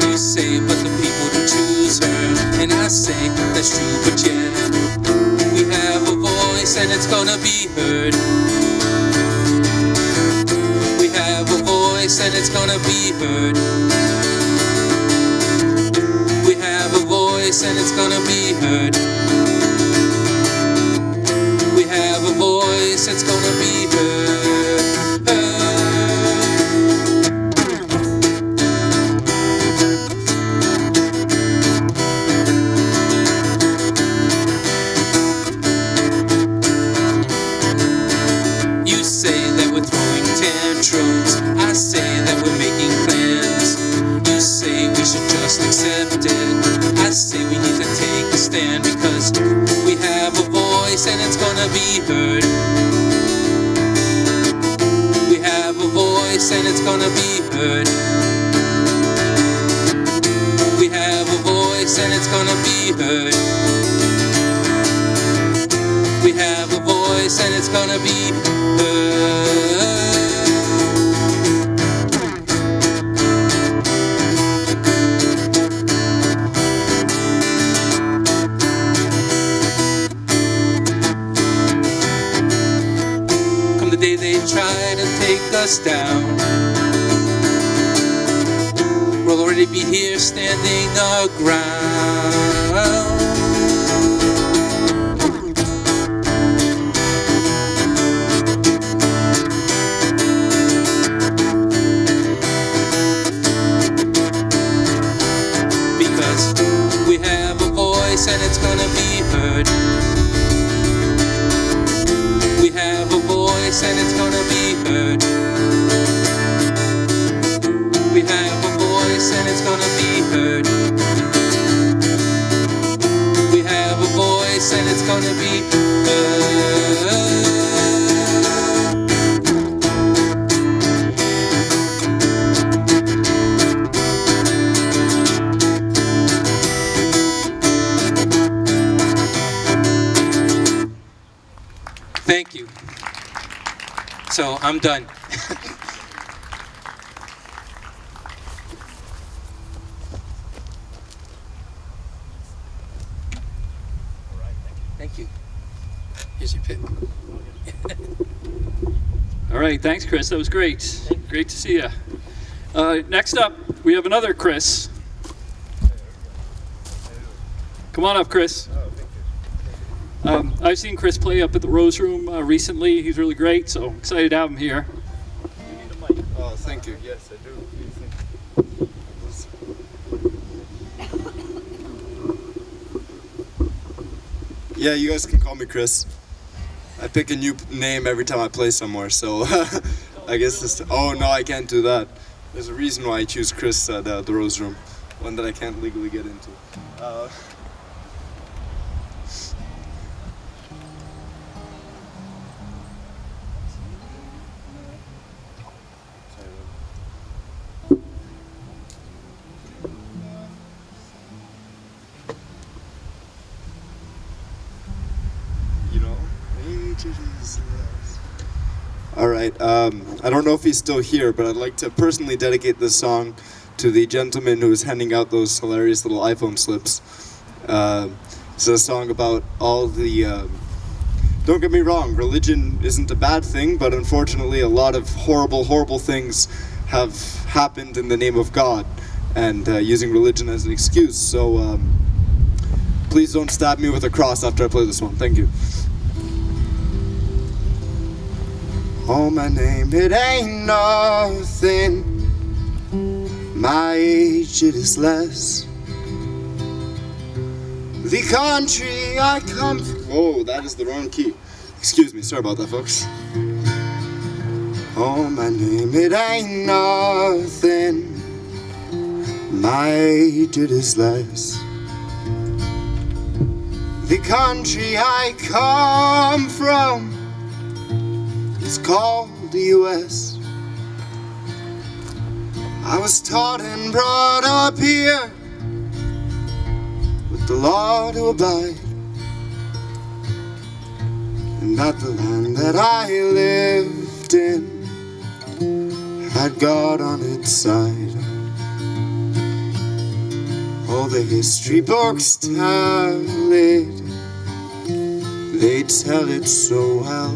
You say but the people don't choose her, and I say that's true, but yet we have a voice and it's gonna be heard. We have a voice and it's gonna be heard. We have a voice and it's gonna be heard. We have a voice, it's gonna be heard. You say that we're throwing tantrums, I say that we're making plans. You say we should just accept it, I say we need to take a stand, because we have a voice and it's gonna be heard. We have a voice and it's gonna be heard. We have a voice and it's gonna be heard. We have a voice and it's gonna be heard. Come the day they try to take us down, we'll already be here standing our ground. Because we have a voice and it's gonna be heard. We have a voice and it's gonna be heard. We have a voice and it's gonna be heard. So I'm done. Thank you. Here's your pit. All right, thanks, Chris. That was great. Great to see you. Next up, we have another Chris. Come on up, Chris. I've seen Chris play up at the Rose Room recently. He's really great, so I'm excited to have him here. Oh, thank you. Yes, I do. Yeah, you guys can call me Chris. I pick a new name every time I play somewhere, so I guess this. Oh no, I can't do that. There's a reason why I choose Chris at the Rose Room, one that I can't legally get into. Alright, I don't know if he's still here, but I'd like to personally dedicate this song to the gentleman who was handing out those hilarious little iPhone slips. It's a song about all the... don't get me wrong, religion isn't a bad thing, but unfortunately a lot of horrible, horrible things have happened in the name of God, and using religion as an excuse. So please don't stab me with a cross after I play this one. Thank you. Oh, my name, it ain't nothing. My age, it is less. The country I come from. Oh, that is the wrong key. Excuse me, sorry about that, folks. Oh, my name, it ain't nothing. My age, it is less. The country I come from, it's called the U.S. I was taught and brought up here with the law to abide, and that the land that I lived in had God on its side. All the history books tell it, they tell it so well.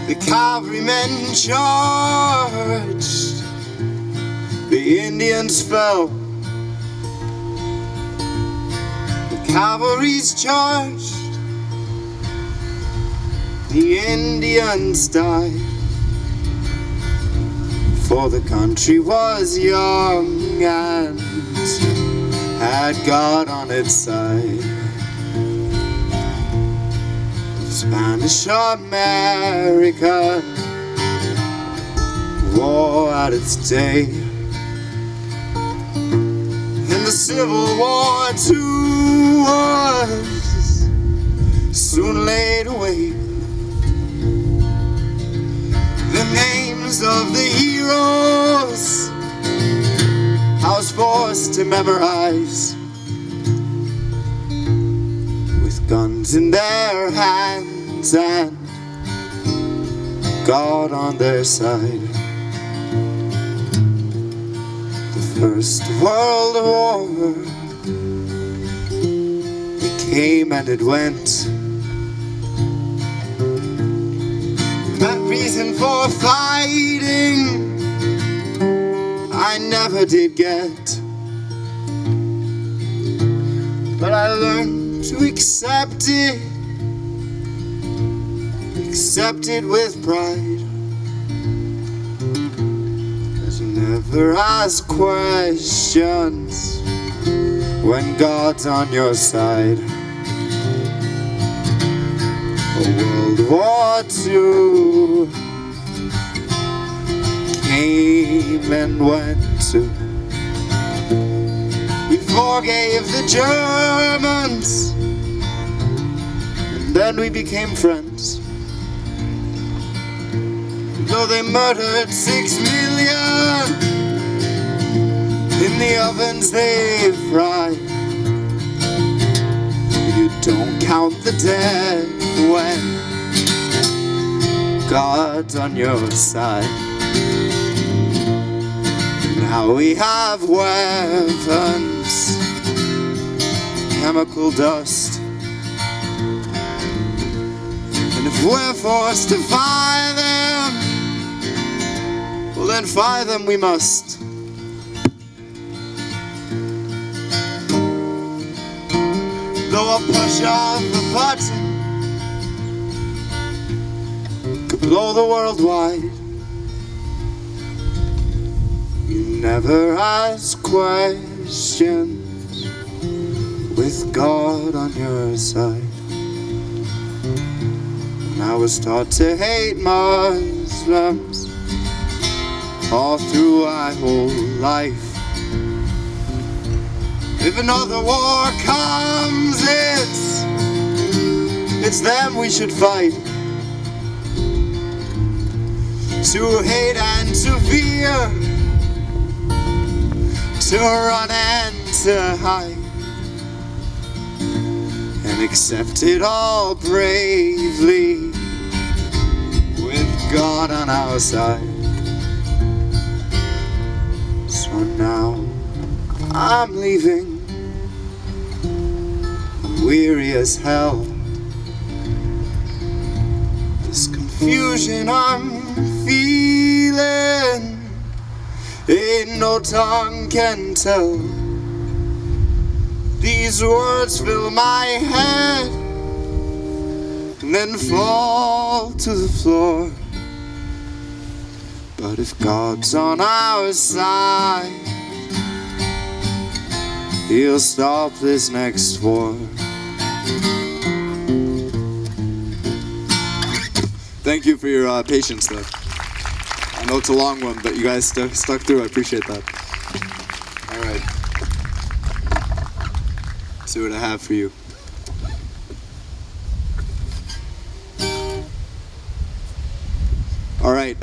The cavalrymen charged, the Indians fell. The cavalry's charged, the Indians died. For the country was young and had God on its side. Spanish America, war at its day, and the Civil War too was soon laid away. The names of the heroes I was forced to memorize, with guns in their hands and God on their side. The First World War, it came and it went. That reason for fighting I never did get, but I learned to accept it with pride. 'Cause you never ask questions when God's on your side. World War II came and went too. We forgave the Germans, and then we became friends. Though they murdered 6 million in the ovens they fried, you don't count the dead when God on your side. Now we have weapons, chemical dust, and if we're forced to fight them, well then fight them we must. Though a push of a button could blow the world wide, you never ask questions with God on your side. And I was taught to hate Muslims all through my whole life. If another war comes, it's them we should fight. To hate and to fear, to run and to hide, and accept it all bravely with God on our side. So now I'm leaving, I'm weary as hell. This confusion I'm feeling, ain't no tongue can tell. These words fill my head and then fall to the floor. But if God's on our side, He'll stop this next war. Thank you for your patience though. I know it's a long one, but you guys stuck through. I appreciate that. All right. Let's see what I have for you. All right.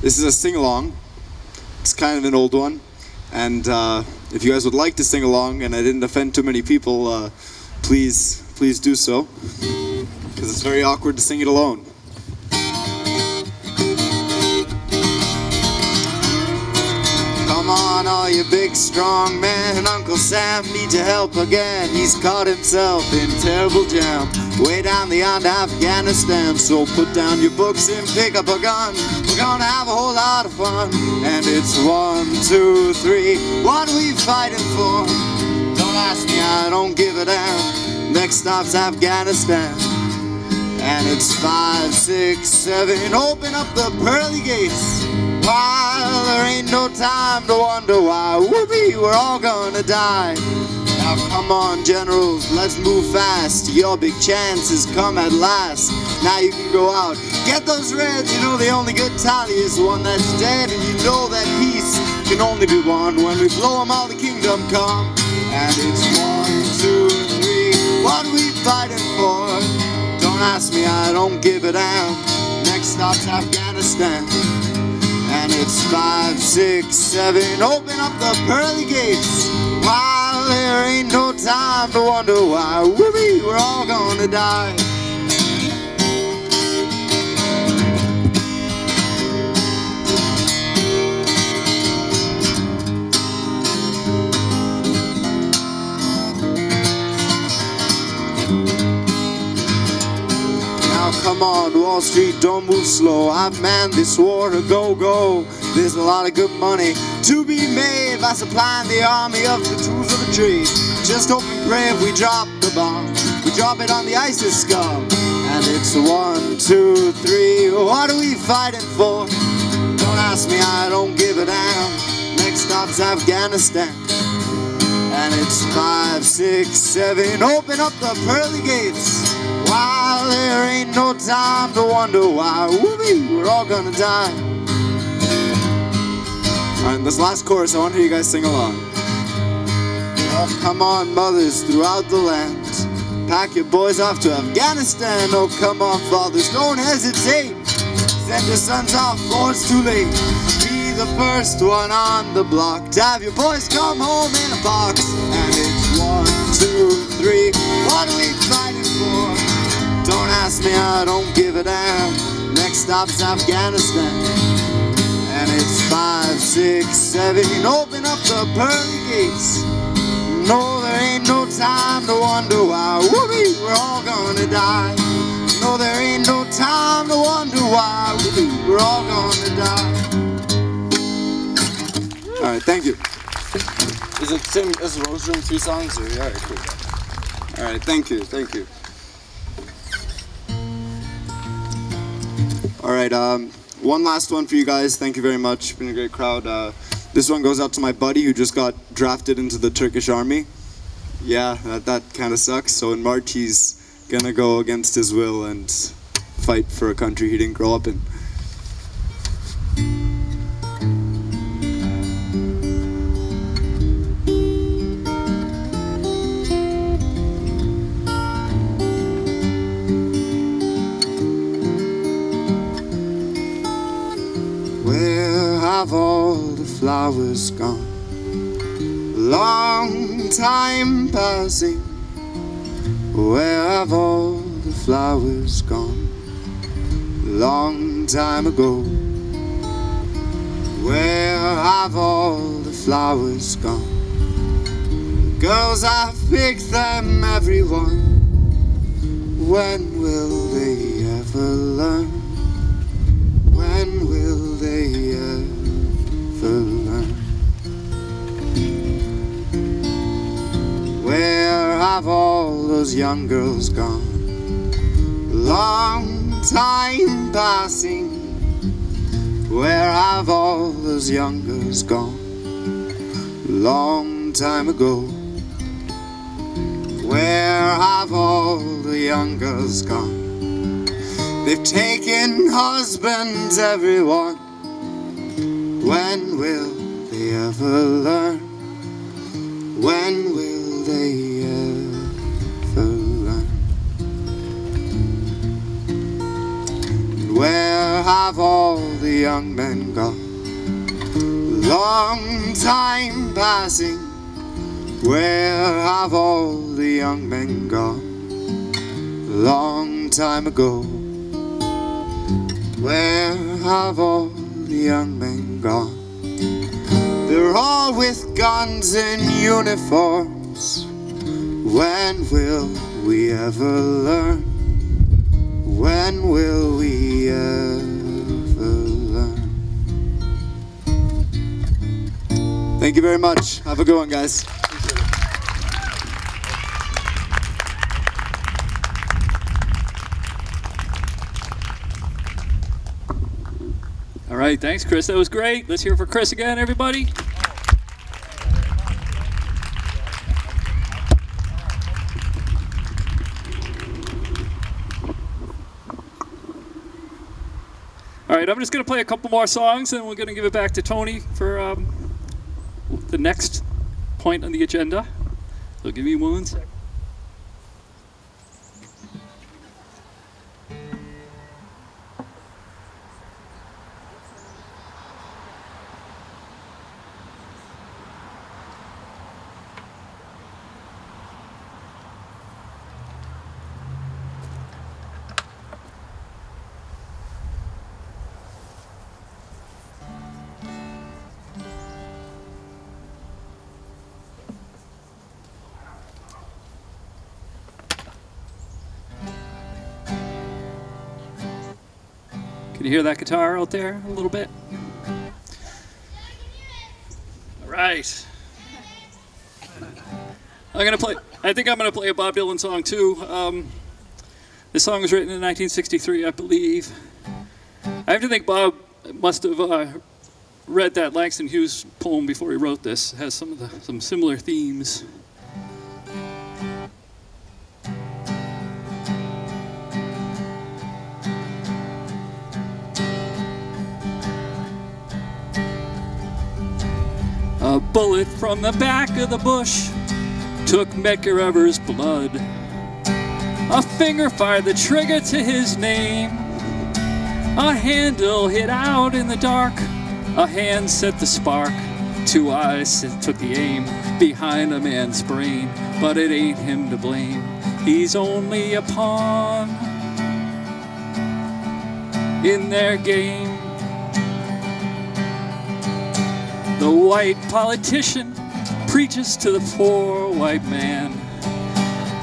This is a sing-along. It's kind of an old one. And if you guys would like to sing along and I didn't offend too many people, please do so. Because it's very awkward to sing it alone. Come on, all you big strong men, Uncle Sam needs your help again. He's caught himself in terrible jam way down beyond Afghanistan. So put down your books and pick up a gun. We're gonna have a whole lot of fun. And it's 1, 2, 3, what are we fighting for? Don't ask me, I don't give a damn. Next stop's Afghanistan. And it's 5, 6, 7, open up the pearly gates. While there ain't no time to wonder why. Whoopee, we're all gonna die. Now come on, generals, let's move fast. Your big chance has come at last. Now you can go out, get those reds. You know the only good tally is the one that's dead. And you know that peace can only be won when we blow them all the kingdom come. And it's 1, 2, 3, what are we fighting for? Don't ask me, I don't give a damn. Next stop's Afghanistan. And it's 5, 6, 7, open up the pearly gates. While there ain't no time to wonder why. Whoopee, we're all gonna die. Come on, Wall Street, don't move slow. I've manned this war to go. There's a lot of good money to be made by supplying the army of the tools of the trade. Just hope and pray if we drop the bomb, we drop it on the ISIS scum. And it's 1, 2, 3, what are we fighting for? Don't ask me, I don't give a damn. Next stop's Afghanistan. And it's 5, 6, 7, open up the pearly gates. While there ain't no time to wonder why. Whoopee, we're all gonna die. Alright, this last chorus, I want to hear you guys sing along. Oh, come on, mothers throughout the land, pack your boys off to Afghanistan. Oh, come on, fathers, don't hesitate. Send your sons off before it's too late. Be the first one on the block to have your boys come home in a box. And it's 1, 2, 3, what are we fighting for? Don't ask me, I don't give a damn. Next next stop's Afghanistan. And it's 5, 6, 7, open up the pearly gates. No, there ain't no time to wonder why. Whoopee, we're all gonna die. No, there ain't no time to wonder why. Whoopee, we're all gonna die. All right, thank you. Is it same as Rose Room, 3 songs? Or, all right, cool. All right, thank you, thank you. All right, one last one for you guys. Thank you very much. Been a great crowd. This one goes out to my buddy who just got drafted into the Turkish army. Yeah, that kind of sucks. So in March he's gonna go against his will and fight for a country he didn't grow up in. Where have all the flowers gone? Long time passing. Where have all the flowers gone? Long time ago. Where have all the flowers gone? Girls, I've picked them, everyone. When will they ever learn? When will they ever learn? Where have all those young girls gone? Long time passing. Where have all those young girls gone? Long time ago. Where have all the young girls gone? They've taken husbands, everyone. When will they ever learn? When will they ever learn? Where have all the young men gone? Long time passing. Where have all the young men gone? Long time ago. Where have all the young men gone? They're all with guns and uniforms. When will we ever learn? When will we ever learn? Thank you very much. Have a good one, guys. All right, thanks, Chris. That was great. Let's hear it for Chris again, everybody. All right, I'm just going to play a couple more songs, and we're going to give it back to Tony for the next point on the agenda. So give me 1 second. Can you hear that guitar out there a little bit? All right. I think I'm gonna play a Bob Dylan song too. This song was written in 1963, I believe. I have to think Bob must have read that Langston Hughes poem before he wrote this. It has some similar themes. A bullet from the back of the bush took Medgar Evers' blood. A finger fired the trigger to his name. A handle hit out in the dark. A hand set the spark. 2 eyes took the aim behind a man's brain. But it ain't him to blame. He's only a pawn. in their game. The white politician preaches to the poor white man.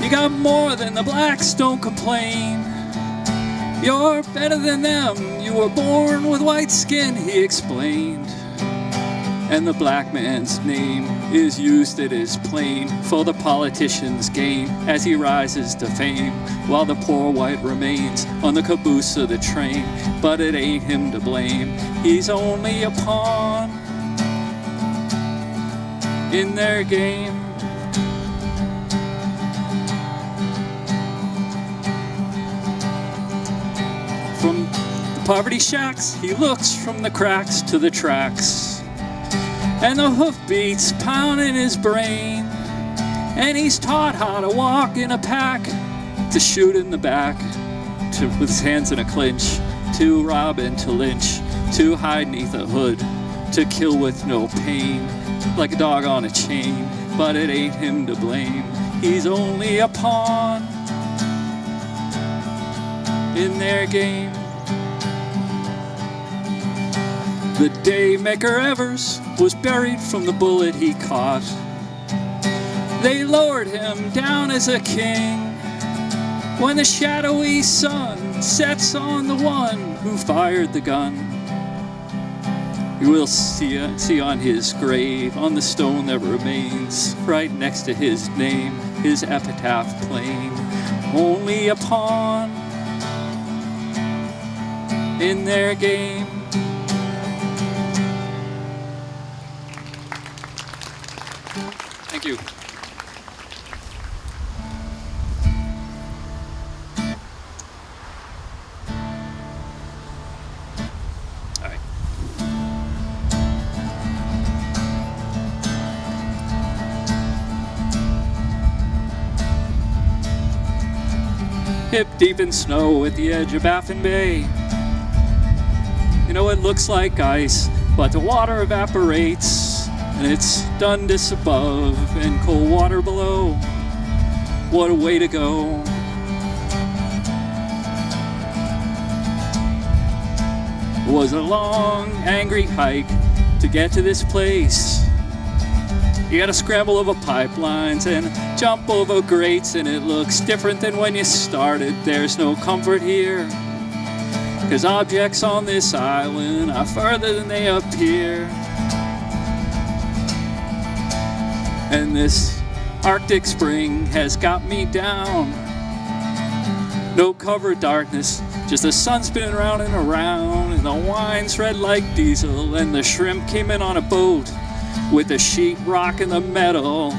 You got more than the blacks, don't complain. You're better than them, you were born with white skin, he explained. And the black man's name is used at his plane for the politician's gain as he rises to fame, while the poor white remains on the caboose of the train. But it ain't him to blame, he's only a pawn in their game. From the poverty shacks, he looks from the cracks to the tracks, and the hoofbeats pound in his brain, and he's taught how to walk in a pack, to shoot in the back, with his hands in a clinch, to rob and to lynch, to hide neath a hood, to kill with no pain, like a dog on a chain. But it ain't him to blame, he's only a pawn in their game. The day Maker Evers was buried from the bullet he caught, they lowered him down as a king. When the shadowy sun sets on the one who fired the gun, you will see on his grave, on the stone that remains, right next to his name, his epitaph plain. Only a pawn in their game. Thank you. All right. Hip deep in snow at the edge of Baffin Bay. You know, it looks like ice, but the water evaporates, and it's Dundas above and cold water below. What a way to go. It was a long, angry hike to get to this place. You gotta scramble over pipelines and jump over grates, and it looks different than when you started. There's no comfort here, 'cause objects on this island are further than they appear. And this Arctic spring has got me down. No cover, darkness, just the sun spinning around and around, and the wine's red like diesel, and the shrimp came in on a boat with the sheet rock in the metal.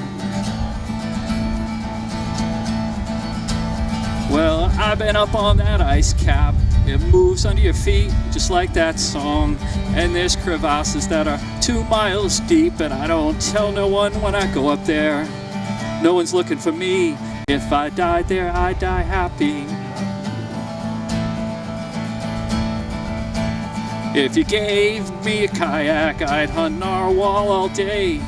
Well, I've been up on that ice cap. It moves under your feet just like that song. And there's crevasses that are 2 miles deep, and I don't tell no one when I go up there. No one's looking for me. If I died there, I'd die happy. If you gave me a kayak, I'd hunt narwhal all day.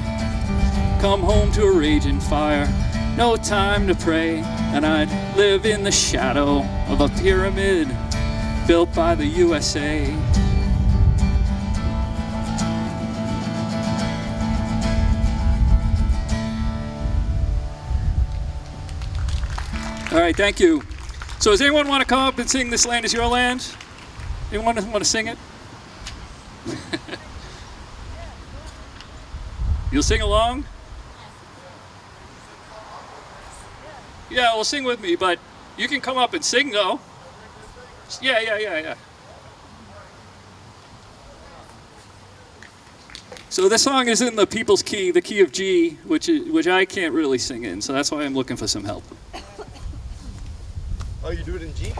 Come home to a raging fire, no time to pray, and I'd live in the shadow of a pyramid built by the USA. All right, thank you. So does anyone want to come up and sing This Land Is Your Land? Anyone want to sing it? You'll sing along? Yeah, well, sing with me, but you can come up and sing, though. Yeah. So this song is in the people's key, the key of G, which I can't really sing in, so that's why I'm looking for some help. Oh, you do it in G?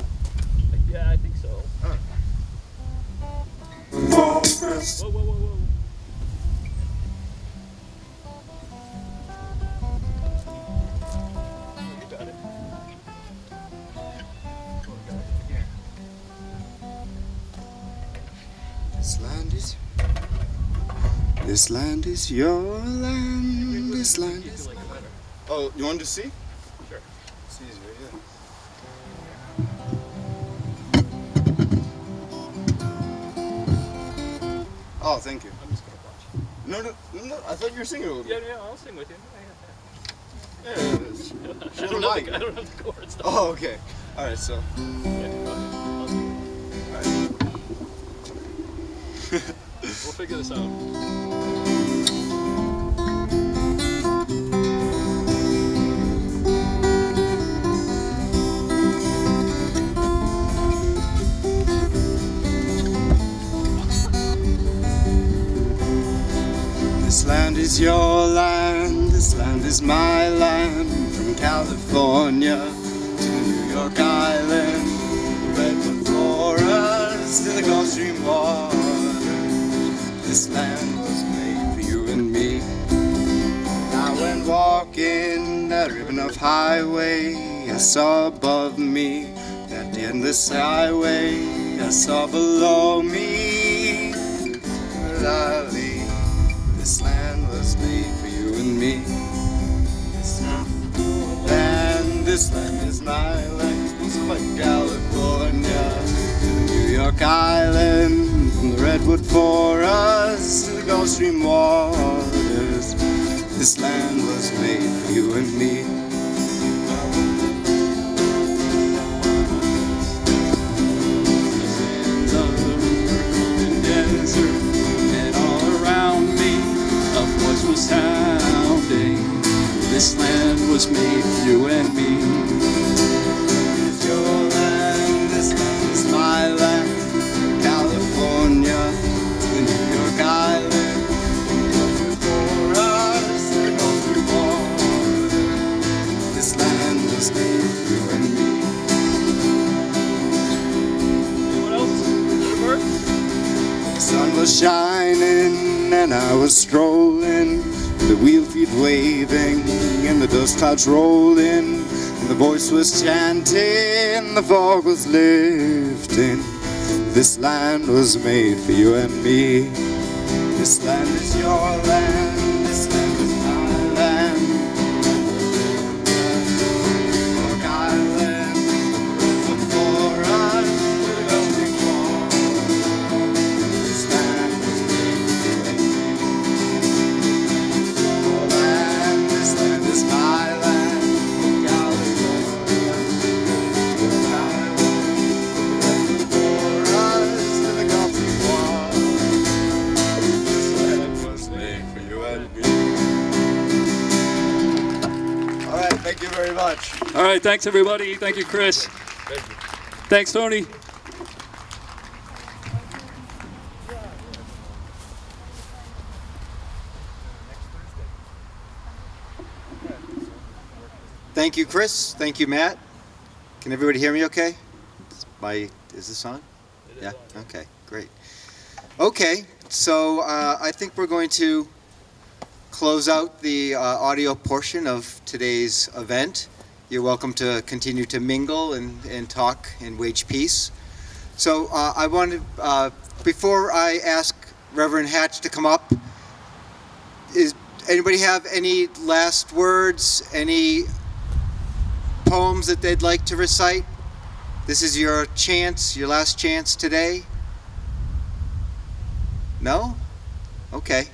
Yeah, I think so. Huh. Whoa. You got it. This land is your land. This land is. Oh, you want to see? Sure. See is right here. Oh, thank you. I'm just gonna watch. No, I thought you were singing a little bit. Yeah, I'll sing with you. Yeah, it is. Share the mic. I don't have the chords. Though. Oh, okay. All right, so. Yeah, go ahead. I'll do it. All right. We'll figure this out. This land is your land, this land is my land. From California to New York Island, redwood forests to the Gulf Stream water. This land was made for you and me. I went walking that ribbon of highway. I saw above me that endless highway. I saw below me the valley. This land was made for you and me. This land is my land. It's like California to New York Island, from the redwood forests to the Gulf Stream waters. This land was made for you and me. The sands of the golden desert, and all around me a voice was sounding. This land was made for you and me. It's your land, this land is my land. California to New York Island, for us to go through water. This land was made for you and me. Anyone else? Is it a bird? The sun was shining and I was strolling, the wheel feet waving and the dust clouds rolling, and the voice was chanting, the fog was lifting. This land was made for you and me. This land is your land, this land is my land. Long Island, river for us, we're going forward. This land was made for you and me. Your land, this land is my land. California, Long Island, for us to the Gulf Stream water. This land was made for you and me. All right, thank you very much. All right, thanks everybody. Thank you, Chris. Thanks, Tony. Thank you, Chris. Thank you, Matt. Can everybody hear me okay? Is this on? Yeah, okay, great. Okay, so I think we're going to close out the audio portion of today's event. You're welcome to continue to mingle and talk and wage peace. So I wanted, before I ask Reverend Hatch to come up, anybody have any last words, any poems that they'd like to recite? This is your chance, your last chance today. No? Okay,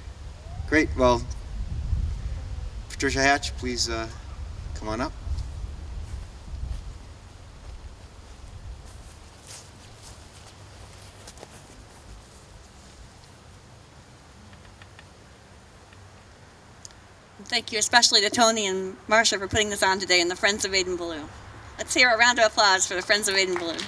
great. Well, Patricia Hatch, please come on up. Thank you especially to Tony and Marcia for putting this on today and the Friends of Adin Ballou. Let's hear a round of applause for the Friends of Adin Ballou.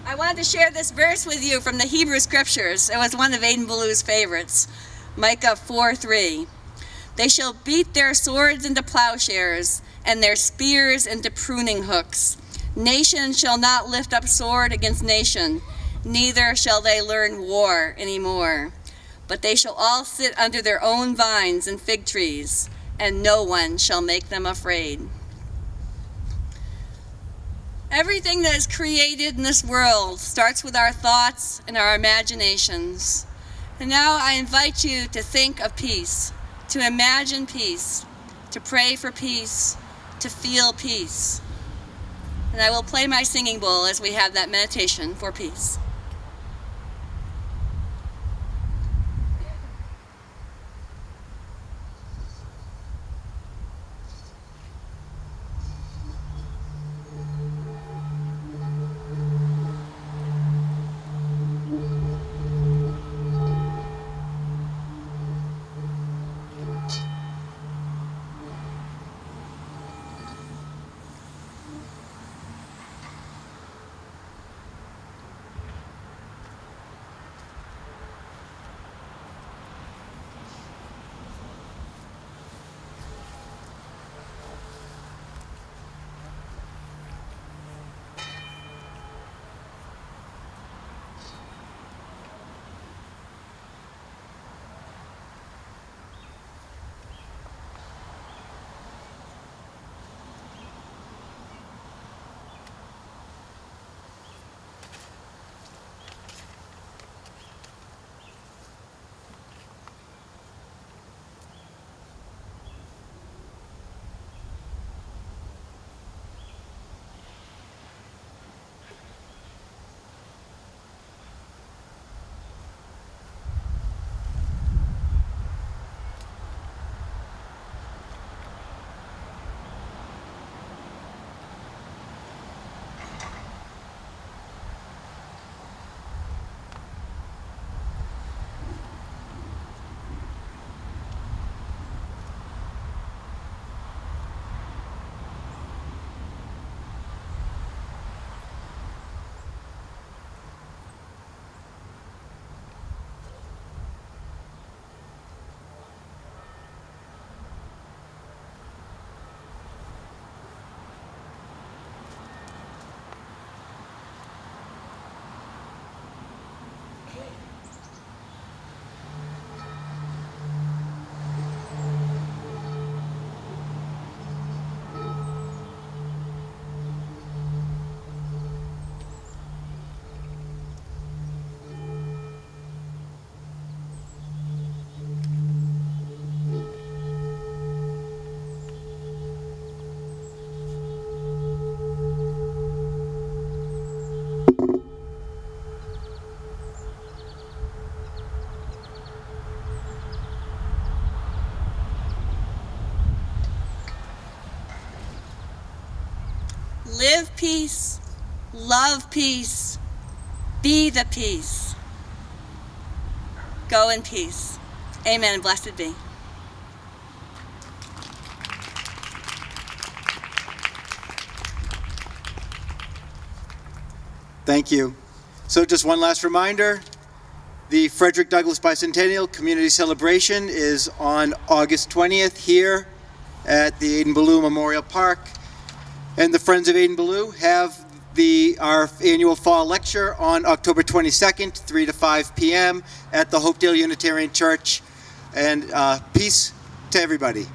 I wanted to share this verse with you from the Hebrew Scriptures. It was one of Adin Ballou's favorites, Micah 4:3. They shall beat their swords into plowshares and their spears into pruning hooks. Nation shall not lift up sword against nation, neither shall they learn war anymore. But they shall all sit under their own vines and fig trees, and no one shall make them afraid. Everything that is created in this world starts with our thoughts and our imaginations. And now I invite you to think of peace, to imagine peace, to pray for peace, to feel peace. And and I will play my singing bowl as we have that meditation for peace. Live peace, love peace, be the peace. Go in peace. Amen and blessed be. Thank you. So just one last reminder, the Frederick Douglass Bicentennial Community Celebration is on August 20th here at the Adin-Ballou Memorial Park. And the Friends of Adin-Ballou have our annual fall lecture on October 22nd, 3 to 5 p.m. at the Hopedale Unitarian Church. And peace to everybody.